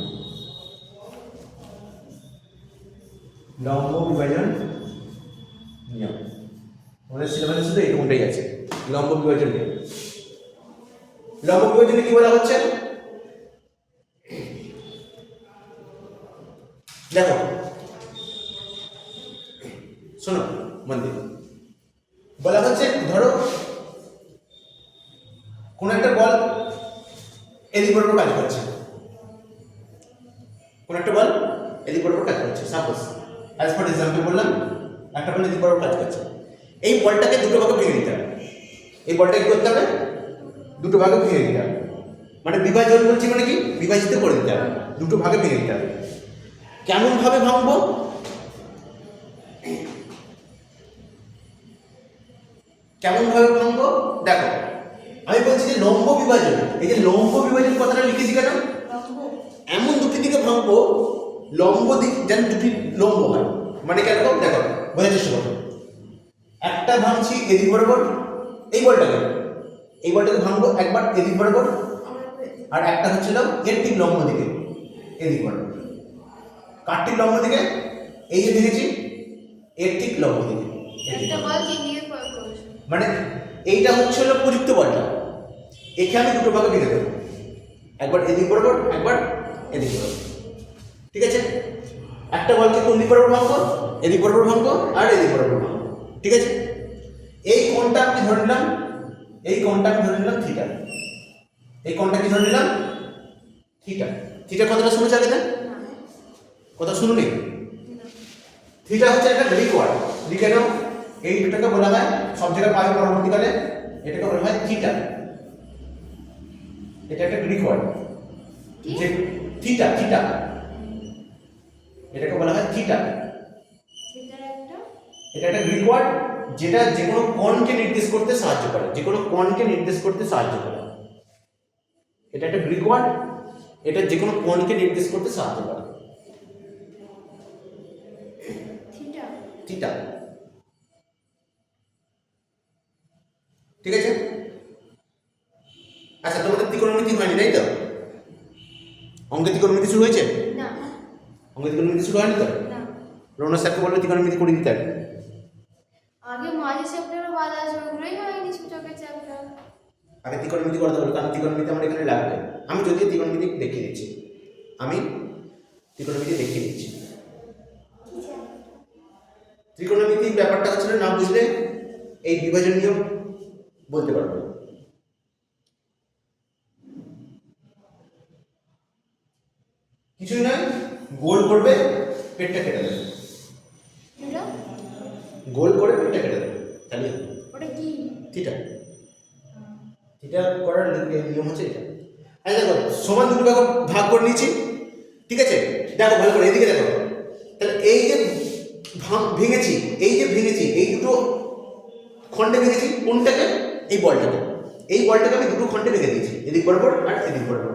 Speaker 1: লম্ব বিভাজন নিয়ম আমাদের সিলেবাসে শুধু এই কোনটাই আছে, লম্ব বিভাজন নিয়ম। লম্ব বিভাজনে কি বলা হচ্ছে দেখো, শোনো মন দিয়ে, বলা হচ্ছে ধরো কোন একটা বল এদিক বরাবর কাজ করছে, কোন একটা বল এদিক বরাবর কাজ করছে, সাপোজ অ্যাজ ফর এক্সাম্পল বললাম একটা বল এদিক বরাবর কাজ করছে। এই বলটাকে দুটো ভাগে ভেঙে দিতে হবে, এই বলটাকে কি করতে হবে, দুটো ভাগে ভেঙে দিতে হবে। মানে বিভাজন বলছি মানে কি, বিভাজিত করে দিতে হবে, দুটো ভাগে ভেঙে দিতে হবে। কেমন ভাবে ভাঙবো, কেমন ভাবে ভাঙবো দেখো, আমি বলছি যে লম্ব বিভাজন, এই যে লম্ব বিভাজন কথাটা লিখেছি কেন, এমন দুটি দিকে ভাঙবো লম্ব দিক যেন দুটি লম্ব হয়। মানে কেন দেখো, বোঝার চেষ্টা করো, একটা ভাঙছি এদিক বরাবর, এই বলটাকে ভাঙবো একবার এদিক বরাবর, আর একটা হচ্ছিল এর ঠিক লম্ব দিকে এদিক বরাবর। কার ঠিক লম্ব দিকে, এই যে ভেঙেছি এর ঠিক লম্ব দিকে, মানে এইটা হচ্ছিল প্রযুক্ত বলটা, একে আমি দুটো ভাগে ভেঙে দেবো, একবার এদিক বরাবর একবার এদিক বরাবর। ঠিক আছে, একটা বলকে কোন দিক বরাবর ভাঙবো, এদিক বরাবর ভাঙবো আর এদিক বরাবর ভাঙবো। ঠিক আছে, এই কোণটা আমি ধরে নিলাম, এই কোণটা আমি ধরে নিলাম থিটা, এই কোণটা কি ধরে নিলাম থিটা। থিটা কথাটা শুনেছ আগে, কথা শুনুনি? থিটা হচ্ছে একটা গ্রিক ওয়ার্ড, লিখে নাও। এই দুটাকে বলা হয়, সব জায়গায় পাবে পরবর্তীকালে, এটাকে বলা হয় থিটা। এটা একটা গ্রিক ওয়ার্ড, যে থিটা, থিটা এটাকে বলা হয় থিটা। এটা একটা গ্রিক ওয়ার্ড যেটা যে কোনো কোণকে নির্দেশ করতে সাহায্য করে, যে কোনো কোণকে নির্দেশ করতে সাহায্য করে। এটা একটা গ্রিক ওয়ার্ড, এটা যে কোনো কোণকে নির্দেশ করতে সাহায্য করে। থিটা, ঠিক আছে। আচ্ছা, তোমাদের ত্রিকোণমিতি হয়নি তাই তো? অঙ্কে ত্রিকোণমিতি শুরু হয়েছে? না, অঙ্কে ত্রিকোণমিতি শুরু হয়নি তো? না। রৌনক স্যারকে বললে ত্রিকোণমিতি করে দিতে হবে।
Speaker 2: আগে মাঝে চ্যাপ্টারও বাদ আসবে, ওগুলোই হয়নি সূচকের চ্যাপ্টার।
Speaker 1: আগে ত্রিকোণমিতি করতে হবে, কারণ ত্রিকোণমিতি আমার এখানে লাগবে। আমি যদিও ত্রিকোণমিতি দেখিয়ে দিচ্ছি, আমি ত্রিকোণমিতি দেখিয়ে দিচ্ছি। ত্রিকোণমিতি ব্যাপারটা হচ্ছে না বুঝলে এই বিভাজন নিয়ম বলতে পারবো। কিছুই না, গোল করবে পেটটা কেটে দেবে, গোল করে পেটটা কেটে দেবে, তাহলে
Speaker 2: ওটা কি
Speaker 1: থিটা। থিটা করার নিয়ম হচ্ছে এটা। আচ্ছা দেখো, সমান দুটো ভাগ করে নিয়েছি, ঠিক আছে। দেখো ভালো করে এদিকে দেখো, তাহলে এই যে ভেঙেছি, এই যে ভেঙেছি, এই দুটো খণ্ডে ভেঙেছি কোনটাকে, এই বলটাকে, এই বলটাকে আমি দুটো খণ্ডে ভেঙে দিয়েছি, এদিক বরাবর আর এদিক বরাবর।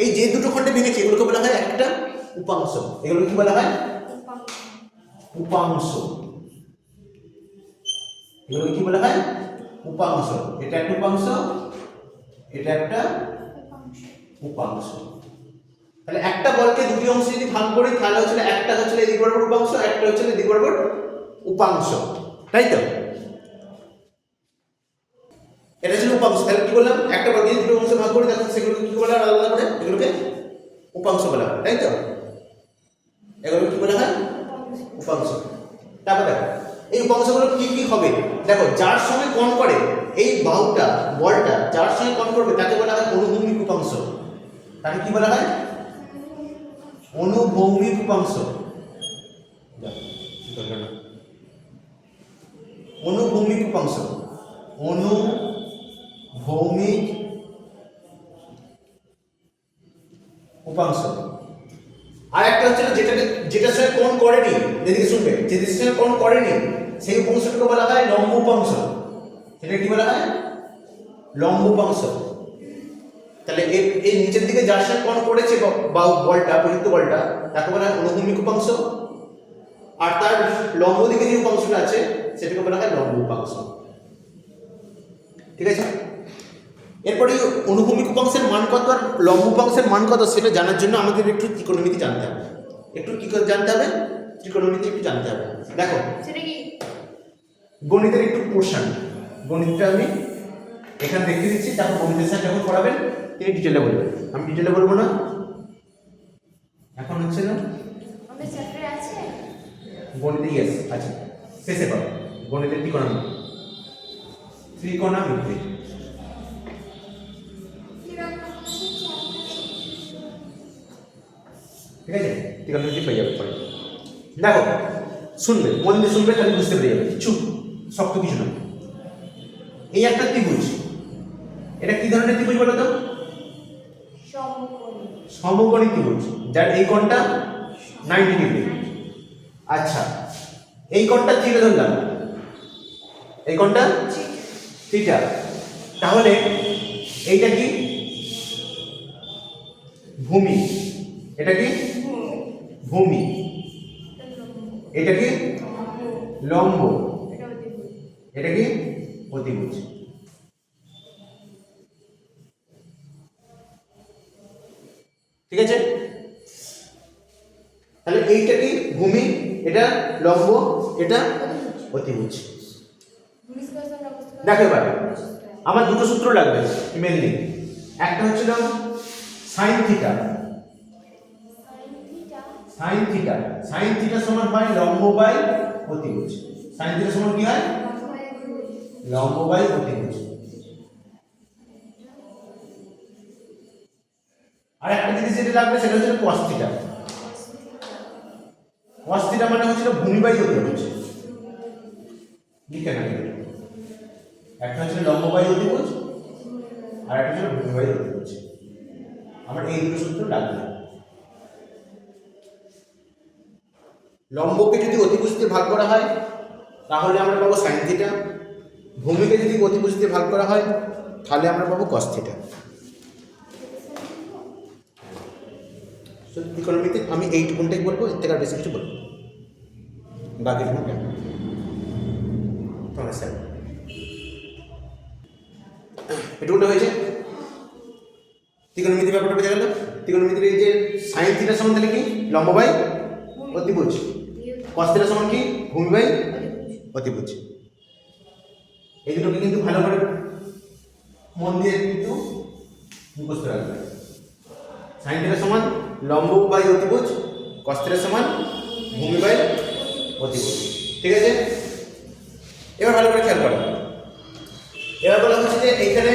Speaker 1: এই যে দুটো খণ্ডে ভেঙেছি এগুলোকে বলা হয় একটা উপাংশ। এগুলো কি বলা হয়? উপাংশ। এগুলো কি বলা হয়? উপাংশ। এটা একটা উপাংশ, এটা একটা উপাংশ। তাহলে একটা বলকে দুটি অংশে যদি ভাগ করি তাহলে হচ্ছে একটা হচ্ছে এদিক বরাবর উপাংশ, একটা হচ্ছে এদিক বরাবর উপাংশ, তাই তো? এটা ছিল উপাংশ। তাহলে কি বললাম, একটা বলকে দুটো অংশে ভাগ করি তখন সেগুলোকে কি বলা হয় আলাদা করে, এগুলোকে উপাংশ বলা হয়, তাই তো? এগুলো কি বলা হয়? উপাংশ। তারপর দেখো এই উপাংশগুলো কি কি হবে, দেখো যার সঙ্গে কোণ করে এই বাহুটা বলটা যার সঙ্গে কোণ করবে তাকে বলা হয় অনুভূমিক উপাংশ। তাকে কি বলা হয়? অনুভৌমিক উপাংশ। অনুভৌমিক উপাংশ, অনুভৌমিক উপাংশ। আর একটা হচ্ছে যেটার সঙ্গে কোণ করেনি, যেদিকে শুনবে যেদিকে সঙ্গে কোণ করেনি সেই উপাংশটাকে বলা হয় লম্ব উপাংশ। সেটা কি বলা হয়? লম্ব উপাংশ। তাহলে এই নিচের দিকে যার সাথে কোণ করেছে বা বলটা প্রযুক্ত বলটা তাকে বলা হয় অনুভূমিক উপাংশ, আর তার লম্ব দিকে যে উপাংশটা আছে সেটাকে বলা হয় লম্ব উপাংশ। ঠিক আছে, এরপরে অনুভূমিক উপাংশের মান কত আর লম্ব উপাংশের মান কত সেটা জানার জন্য আমাদের একটু ত্রিকোণমিতি জানতে হবে। একটু কি করে জানতে হবে? ত্রিকোণমিতি একটু জানতে হবে। দেখো
Speaker 2: সেটা কি?
Speaker 1: গণিতের একটু পোর্শন, গণিতটা আমি এখানে দেখে দিচ্ছি, তারপর গণিতের স্যার যখন পড়াবেন তিনি ডিটেলে বলবেন, আমি ডিটেলে বলবো না, এখন হচ্ছে না
Speaker 2: আমাদের চ্যাপ্টারে আছে
Speaker 1: গণিতে। ইয়েস আচ্ছা, শেষে পাবো গণিতের ত্রিকোণমিতি। ত্রিকোণমিতি ঠিক আছে, ত্রিকোণমিতি পেয়ে যাবে পরে। দেখো শুনবে, মন দিয়ে শুনবে, তাহলে বুঝতে পেরে যাবে, কিছু শক্ত কিছু না। এই একটা ত্রিভুজ, এটা কি ধরনের ত্রিভুজ বলো তো?
Speaker 2: সমকোণী।
Speaker 1: সমকোণী ত্রিভুজ, যার এই কোণটা 90 ডিগ্রি। আচ্ছা, এই কোণটা থিটা ধরলাম, এই কোণটা থিটা, তাহলে এইটা কি? ভূমি। এটা কি? ভূমি। এটা কি? লম্ব। এটা কি? অতিভুজ। ঠিক আছে, তাহলে এইটা কি? ভূমি, এটা লম্ব, এটা অতিভুজ। দেখো এবার আমার দুটো সূত্র লাগবে মেনলি, একটা হচ্ছিল sine theta. Sine theta, sine theta সমান হয় লম্ব বাই অতিভুজ। সাইন থিটা সমান কি হয়? লম্ব বাই অতিভুজ। আর একটা জিনিস যেটা লাগবে সেটা হচ্ছে cos থিটা। cos থিটা মানে হচ্ছে ভূমি বাই অতিভুজ। লিখে নেবেন, একটা হচ্ছে লম্ব বাই অতিভুজ আর একটা হচ্ছে ভূমি বাই অতিভুজ। আমার এই দুটো সূত্র লাগবে। লম্বকে যদি অতিভুজ দিয়ে ভাগ করা হয় তাহলে আমরা পাবো সাইন থিটা, ভূমিকে যদি অতিভুজ দিয়ে ভাগ করা হয় তাহলে আমরা পাবো cos থিটা। ত্রিকোণমিতি আমি এইটুকুনটাই বলবো, এর থেকে আর বেশি কিছু বলবো, বাকি তোমার স্যার এটুকুটা হয়েছে। ত্রিকোণমিতি ব্যাপারটা বোঝা গেল। ত্রিকোণমিতির এই যে সাইন থিটা সমান তাহলে কি? লম্ব বাই অতিভুজ। cos থিটা সমান কি? ভূমি বাই অতিভুজ। এই দুটোকে কিন্তু ভালো করে মন দিয়ে কিন্তু মুখস্থ রাখবে। সাইন থিটা সমান লম্ব বাই অতিভুজ, cos থিটা সমান ভূমি বাই অতিভুজ। ঠিক আছে, এবার ভালো করে খেয়াল করো। এবার বলা হচ্ছে যে এইখানে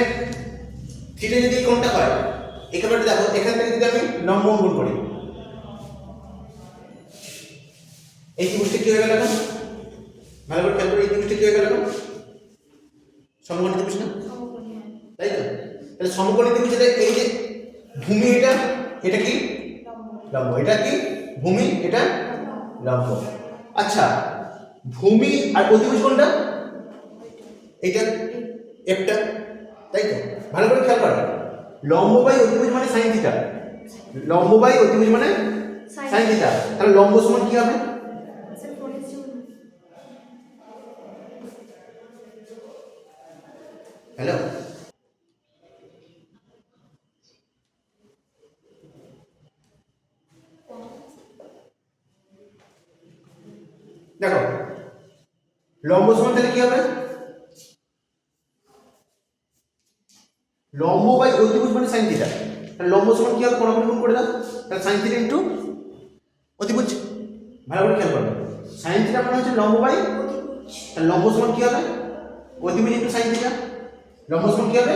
Speaker 1: থিটা যদি কোণটা হয়, এখানে দেখো এখান থেকে যদি আমি লম্ব অঙ্কন করি, এই ত্রিভুজটা কি হয়ে গেল এখন? ভালো করে খেয়াল করো, এই ত্রিভুজটা কি হয়ে গেল এখন? সমকোণী ত্রিভুজ না? তাই তো? তাহলে সমকোণী ত্রিভুজে এই যে ভূমি, এটা এটা কি? লম্ব। এটা কি? ভূমি, এটা লম্ব। আচ্ছা, ভূমি আর অতিভুজ কোনটা? এটা একটা, তাই তো? ভালো করে খেয়াল করো, লম্ব বাই অতিভুজ মানে সাইন থিটা, লম্ব বাই অতিভুজ মানে সাইন থিটা। তাহলে লম্ব সমান কি হবে? হ্যালো, দেখো লম্ব সমান তাহলে কি হবে? লম্ব বাই অতিভুজ মানে সাইন থিটা। তাহলে লম্ব সমান কি হবে? কোণাকুণি গুণ করে দাও, তাহলে সাইন থিটা ইনটু অতিভুজ। ভালো করে খেয়াল করবে, সাইন থিটা মানে হচ্ছে লম্ব বাই অতিভুজ, তাহলে লম্ব সমান কি হবে? অতিভুজ ইনটু সাইন থিটা। লম্ব সমান কি হবে?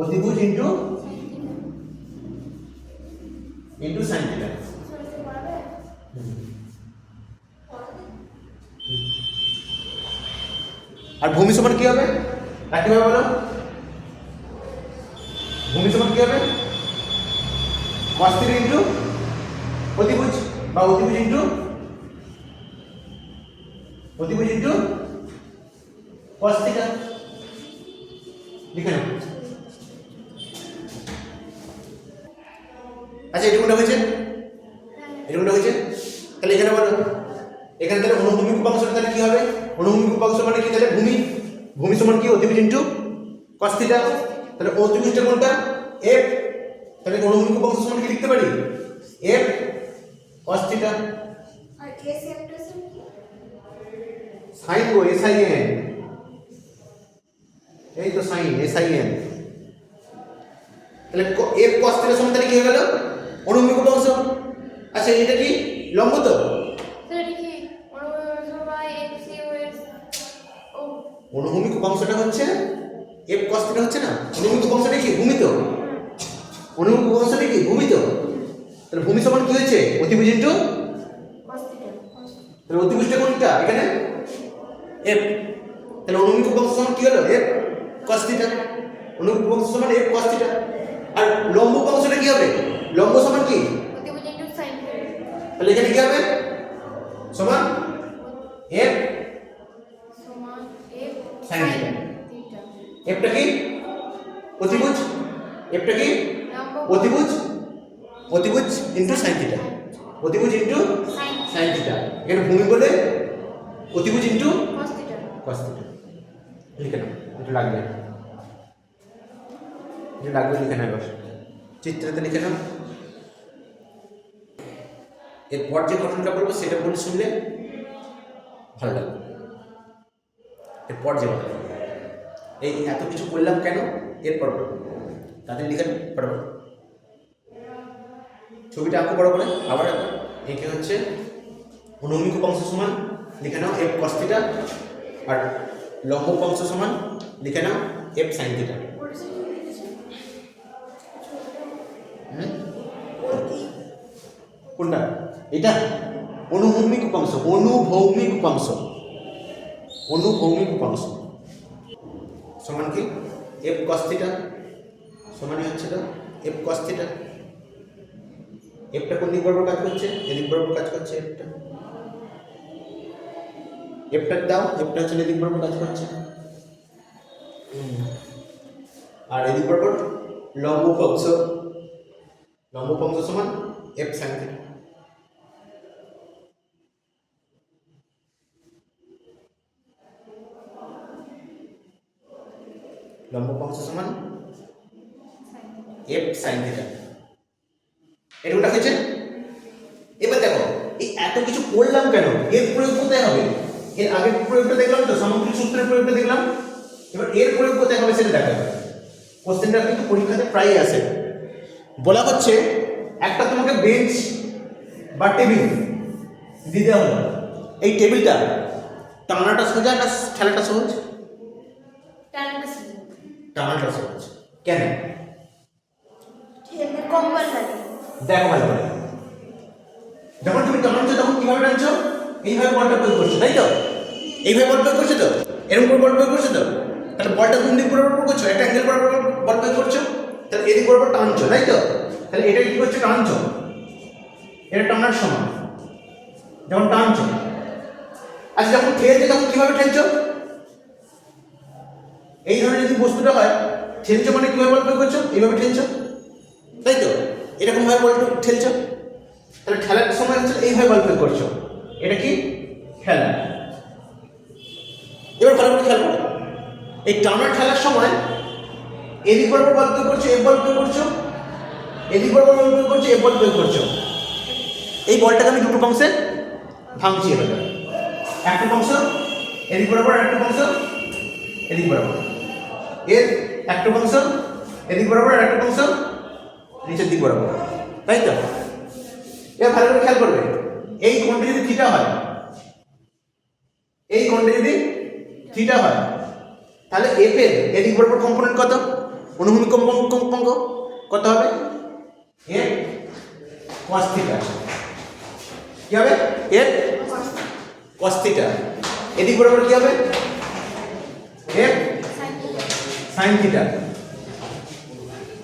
Speaker 1: অতিভুজ ইনটু সাইন থিটা। আর ভূমি সমান কি হবে? একইভাবে বলো, ভূমি সমান কি হবে? cos থিটা ইনটু অতিভুজ বা অতিভুজ ইনটু cos থিটা। লিখে নাও। আচ্ছা এটুকুটা হয়েছে, এটুকুটা হয়েছে। তাহলে এখানে বলো, এখানে তাহলে অনুভূমিক উপাংশটা তাহলে কি হবে? অনুভূমিক উপাংশ মানে কি? তাহলে ভূমি, ভূমি সমান কি? অতিভুজ ইন্টু cos থিটা। তাহলে অতিভুজটা কোনটা? f। তাহলে অনুভূমিক উপাংশ সমান কি লিখতে পারি? f cos theta.
Speaker 2: আর কেস একটা
Speaker 1: সাইন গো, sin, এই তো সাইন sin। তাহলে f cos থিটা সমান তাহলে কি হয়ে গেল? অনুভূমিক উপাংশ। আচ্ছা এটা কি লম্ব? তো
Speaker 2: তাহলে কি অনুভূমিক বাই xcos ও
Speaker 1: অনুভূমিক উপাংশটা হচ্ছে f cos থিটা হচ্ছে না? অনুভূমিক উপাংশটা কি? ভূমি। তো অনুভূমিক উপাংশটা কি? ভূমি। তো তাহলে ভূমি সমান কি হয়েছে? অতিভুজ ইনটু,
Speaker 2: cos থিটা।
Speaker 1: তাহলে অতিভুজটা কোনটা এখানে? f। তাহলে অনুভূমিক উপাংশ সমান কি হলো? f cos theta. অনুভূমিক উপাংশ সমান f cos থিটা। আর লম্ব উপাংশটা কি হবে? লম্ব সমান কি?
Speaker 2: অতিভুজ ইনটু sin থিটা।
Speaker 1: তাহলে এখানে কি হবে? সমান f
Speaker 2: সমান f
Speaker 1: sin থিটা।
Speaker 2: থিটা।
Speaker 1: fটা কি? অতিভুজ। fটা কি?
Speaker 2: লম্ব
Speaker 1: অতিভুজ, অতিভুজ ইনটু sin থিটা। অতিভুজ ইনটু
Speaker 2: sin
Speaker 1: sin থিটা। এখানে ভূমি বলে অতিভুজ into
Speaker 2: cos theta.
Speaker 1: cos theta. লিখে নাও, এটা লাগবে, এটা লাগবে, লিখে নাও এবার চিত্রতে লিখে নাও। এরপর যে ঘটনাটা বলবো সেটা বলে শুনলে ভালো লাগবে। এরপর যে কথা, এই এত কিছু বললাম কেন? এরপর বলবো, তাদের লিখে পড়বো। ছবিটা আঁকো বড় করে আবার একবার। একে হচ্ছে অনুভূমিক উপাংশ সমান লিখে নাও f cos থিটা, আর লম্ব উপাংশ সমান লিখে নাও f sin থিটা। কোনটা? এটা অনুভূমিক উপাংশ, অনুভৌমিক উপাংশ, অনুভৌমিক উপাংশ সমান কি? f cos থিটা সমানই হচ্ছে তো f cos থিটা। fটা কোন দিক বরাবর কাজ করছে? এদিক বরাবর কাজ করছে। fটা দাও, fটা হচ্ছে এদিক বরাবর কাজ করছে। আর এদিক বরাবর লম্ব উপাংশ, লম্ব উপাংশ সমান f sin থিটা। লম্ব উপাংশ সমান f sin থিটা। এটুকুটা হয়েছে। এবার দেখো এই এত কিছু করলাম কেন? এর প্রয়োগ কোথায় হবে? এর আগের প্রয়োগটা দেখলাম তো, সামগ্রিক সূত্রের প্রয়োগটা দেখলাম। এবার এর প্রয়োগ কোথায় হবে সেটা দেখা যাবে। কোশ্চেনটা কিন্তু পরীক্ষাতে প্রায়ই আসে। বলা হচ্ছে একটা তোমাকে বেঞ্চ বা টেবিল দিয়ে দেওয়া হলো, এই টেবিলটা টানাটা সোজা না ঠেলাটা সহজ?
Speaker 2: টানাটা ছিল।
Speaker 1: টানাটা সহজ। কেন?
Speaker 2: ঠেলতে কম বল লাগে।
Speaker 1: দেখো ভালো করে, যখন তুমি টানছো তখন কিভাবে টানছো? এইভাবে বলটা প্রয়োগ করছো, তাই তো? এইভাবে বল প্রয়োগ করছো তো, এরকম করে বল প্রয়োগ করছো তো। তাহলে বলটা কোন দিক বরাবর প্রয়োগ করছো? একটা অ্যাঙ্গেল বরাবর বল প্রয়োগ করছো, তাহলে এদিক বরাবর টানছো, তাই তো? তাহলে এটা কি করছো? টানছো। এটা টানার সময় যখন টানছো। আচ্ছা যখন ঠেলছো তখন কিভাবে ঠেলছো? এই ধরনের যদি বস্তুটা হয়, ঠেলছো মানে কিভাবে বল প্রয়োগ করছো? এইভাবে ঠেলছো, তাই তো? এরকম ভাবে বল ঠেলছো। তাহলে ঠেলার সময় হচ্ছে এইভাবে বল প্রয়োগ করছো, এটা কি? ঠেলা। এবার ভালো করে খেয়াল করো, এই টানা ঠেলার সময় এদিক বরাবর বল প্রয়োগ করছো, এফ বল প্রয়োগ করছো, এদিক বরাবর বল প্রয়োগ করছো, এফ বল প্রয়োগ করছো। এই বলটাকে আমি দুটো অংশে ভাঙছি। এবার একটা অংশ এদিক বরাবর, আর একটা অংশ এদিক বরাবর। এর একটা অংশ এদিক বরাবর, আর একটা অংশ নিচের দিক বরাবর, তাই তো? এবার ভালো করে খেয়াল করবে, এই কোণটা যদি থিটা হয়, এই কোণটা যদি থিটা হয়, তাহলে এফ এর এদিক বরাবর কম্পোনেন্ট কত? অনুভূমিক কম্পাঙ্ক কত হবে? F cos theta. কি হবে? F cos theta. এদিক বরাবর কি হবে? এফ sin থিটা,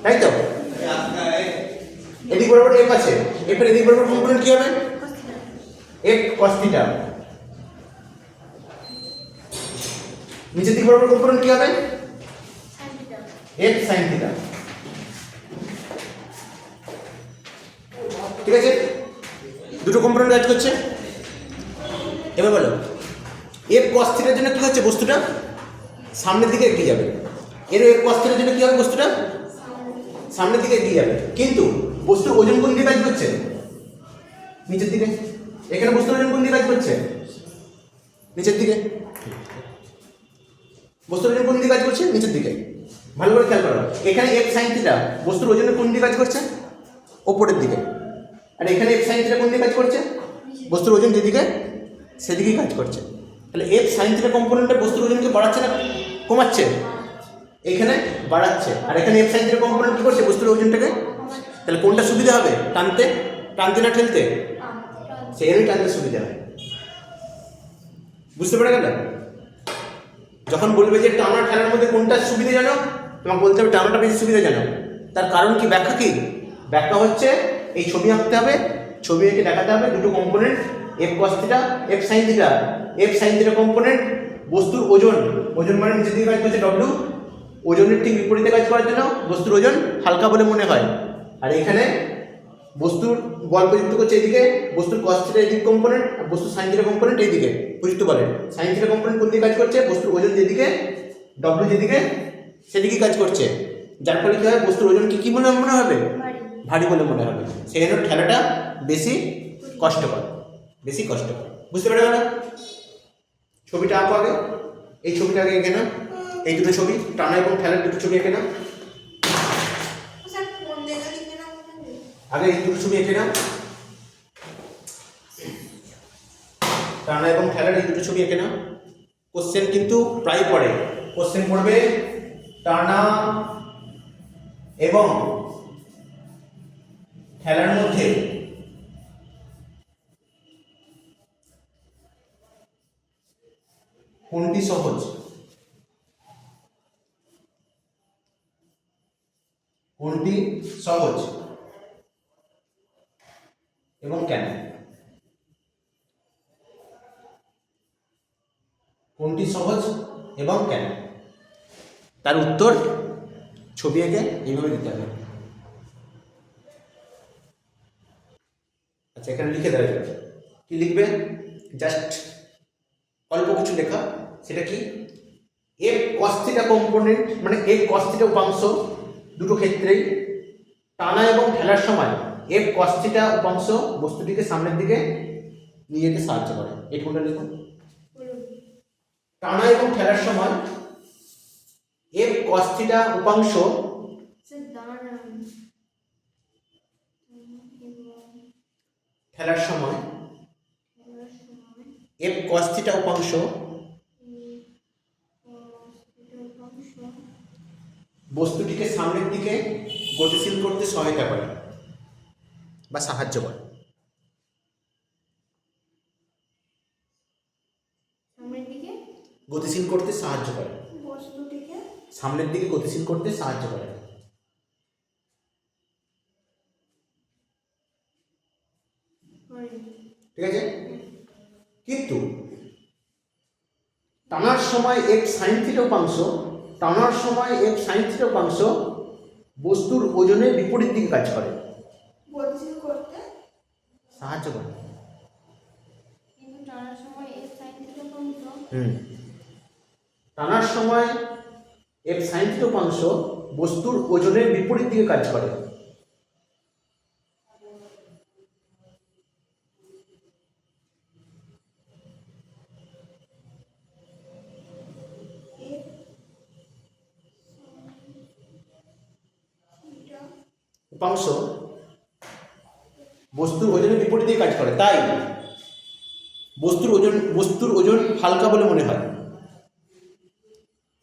Speaker 1: তাই তো? এদিক বরাবর এফ আছে, এফ এর এদিক বরাবর কম্পোনেন্ট কি হবে? F cos theta. নিচের দিক বরাবর কম্পোনেন্ট কি হবে? F sin theta. আছে, দুটো কম্পোনেন্ট কাজ করছে। এবার বলো এফ কস থিটার জন্য কি হচ্ছে, বস্তুটা সামনের দিকে এগিয়ে যাবে। এর এফ কস থিটার জন্য কি হবে, বস্তুটা সামনের দিকে এগিয়ে যাবে। কিন্তু বস্তুর ওজন কোন দিকে কাজ করছে, নিচের দিকে। এখানে বস্তুর ওজন কোন দিকে কাজ করছে, নিচের দিকে। বস্তুর ওজন কোন দিকে কাজ করছে, নিচের দিকে। ভালো করে খেয়াল করো, এখানে এফ সাইন থিটা বস্তুর ওজনের কোন দিকে কাজ করছে, ওপরের দিকে। আর এখানে এফ সাইন থিটা কোন দিকে কাজ করছে, বস্তুর ওজন যেদিকে সেদিকেই কাজ করছে। তাহলে এফ সাইন থিটা কম্পোনেন্টটা বস্তুর ওজনকে বাড়াচ্ছে না কমাচ্ছে, এখানে বাড়াচ্ছে। আর এখানে এফ সাইন থিটা কম্পোনেন্ট কি করছে, বস্তুর ওজনটাকে। তাহলে কোনটা সুবিধা হবে, টানতে টানতে না ঠেলতে, সেখানেই টানতে সুবিধা হয়। বুঝতে পেরে গেল? যখন বলবে যে টানা ঠেলার মধ্যে কোনটা সুবিধা জানো, তোমাকে বলতে হবে টানাটা বেশি সুবিধা জানো। তার কারণ কি, ব্যাখ্যা কি? ব্যাখ্যা হচ্ছে এই ছবি আঁকতে হবে, ছবি এঁকে দেখাতে হবে দুটো component F cos theta, F sine theta. F sine theta component বস্তুর ওজন, ওজন মানে নিচের দিকে কাজ করছে ডব্লিউ, ওজনের ঠিক বিপরীতে কাজ করার জন্য বস্তুর ওজন হালকা বলে মনে হয়। আর এখানে বস্তুর বল প্রযুক্ত করছে এইদিকে, বস্তুর কস থিটা এইদিকে কম্পোনেন্ট, আর বস্তুর সাইন থিটা কম্পোনেন্ট এইদিকে প্রযুক্ত বলে। সাইন থিটা কম্পোনেন্ট কোন দিকে কাজ করছে, বস্তুর ওজন যেদিকে ডব্লিউ যেদিকে সেদিকে কাজ করছে। যার ফলে কি হয়, বস্তুর ওজনকে কি মনে হবে, ভারী বলে মনে হবে। সেই জন্য ঠেলাটা বেশি কষ্টকর, বেশি কষ্টকর। বুঝতে পারবে না? ছবিটা আঁকো আগে, এই ছবিটা আগে এঁকে না, এই দুটো ছবি টানা এবং ঠেলার দুটো ছবি এঁকে না। আগে এই দুটো ছবি এঁকে নাও, টানা এবং ঠেলার এই দুটো ছবি এঁকে নাও। কোশ্চেন কিন্তু প্রায় পড়ে, কোশ্চেন পড়বে টানা এবং ঠেলার মধ্যে কোনটি সহজ, কোনটি সহজ এবং কেন, কোনটি সহজ এবং কেন, তার উত্তর ছবি এঁকে এইভাবে দিতে হবে। আচ্ছা, এখানে লিখে দেওয়া যাবে, কি লিখবে, জাস্ট অল্প কিছু লেখা। সেটা কি, এফ কস থিটা কম্পোনেন্ট মানে এফ কস থিটা উপাংশ দুটো ক্ষেত্রেই টানা এবং ঠেলার সময় এফ কস থিটা উপাংশ বস্তুটিকে সামনের দিকে নিয়ে যেতে সাহায্য করে। এই কোনটা লিখুন, টানা এবং ঠেলার সময় এফ কস থিটা উপাংশ ঠেলার সময় এফ কস থিটা উপাংশ বস্তুটিকে সামনের দিকে গতিশীল করতে সহায়তা করে বা সাহায্য করে। গতিশীল করতে সাহায্য করে, বস্তুটিকে সামনের দিকে গতিশীল করতে সাহায্য করে। ঠিক আছে, কিন্তু টানার সময় এফ সাইন থিটা উপাংশ, টানার সময় এফ সাইন থিটা উপাংশ বস্তুর ওজনের বিপরীত দিকে কাজ করে, গতিশীল করতে সাহায্য করে।
Speaker 2: কিন্তু টানার সময় এফ সাইন থিটা উপাংশ
Speaker 1: টানার সময় এফ সাইন থিটা উপাংশ বস্তুর ওজনের বিপরীত দিকে কাজ করে। উপাংশ বস্তুর ওজনের বিপরীত দিকে কাজ করে, তাই বস্তুর ওজন হালকা বলে মনে হয়।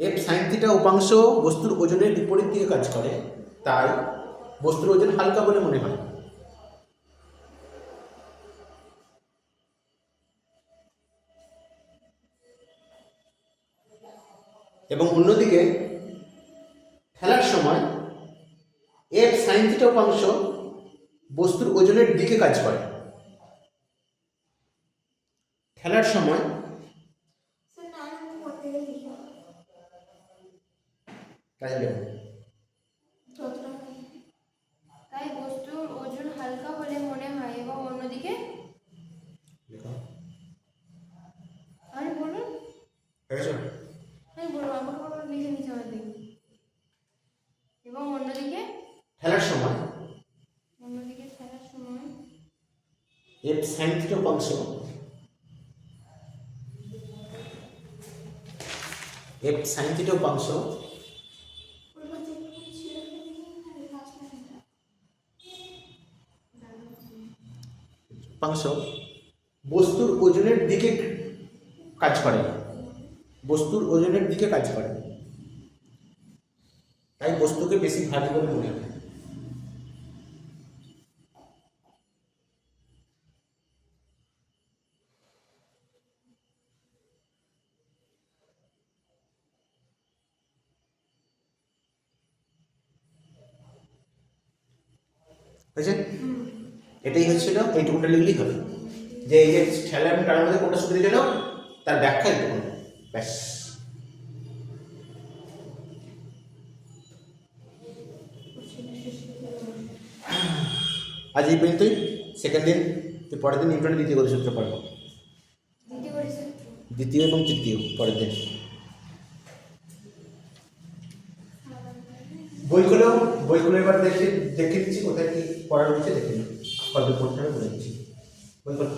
Speaker 1: এফ সাইন থিটা উপাংশ বস্তুর ওজনের বিপরীত দিকে কাজ করে, তাই বস্তুর ওজন হালকা বলে মনে হয়। এবং অন্যদিকে ঠেলার সময় এফ সাইন থিটা উপাংশ বস্তুর ওজনের দিকে কাজ করে। ঠেলার সময়
Speaker 2: তাই বস্তুর ওজন হালকা বলে মনে হয়,
Speaker 1: ঠিক আছে?
Speaker 2: আমি বলবো আমাকে বলবো লিখে নিতে হবে দেখি। এবং অন্যদিকে
Speaker 1: খেলার সময়
Speaker 2: খেলার সময়
Speaker 1: এফ সাইন থিটা উপাংশ এফ সাইন থিটা উপাংশ উপাংশ বস্তুর ওজনের দিকে কাজ করে, বস্তুর ওজনের দিকে কাজ করে, তাই বস্তুকে বেশি ভারী বলে মনে হয়। হয়েছে? এটাই হচ্ছিল, এইটুকুটা লিখলেই হবে যে এই যে ঠেলা এবং টানার মধ্যে কোনটা সুবিধা গেল তার ব্যাখ্যা এইটুকু, ব্যাস। আজ এই পর্যন্তই। সেকেন্ড দিন, পরের দিন নিউটনের দ্বিতীয় গতিসূত্র পড়ব, দ্বিতীয় এবং তৃতীয় পরের দিন। বইগুলো এবার দেখে দিচ্ছি কোথায় কি পড়া রয়েছে, দেখে নিন কত পড়তে হবে বলে দিচ্ছি বইগুলো।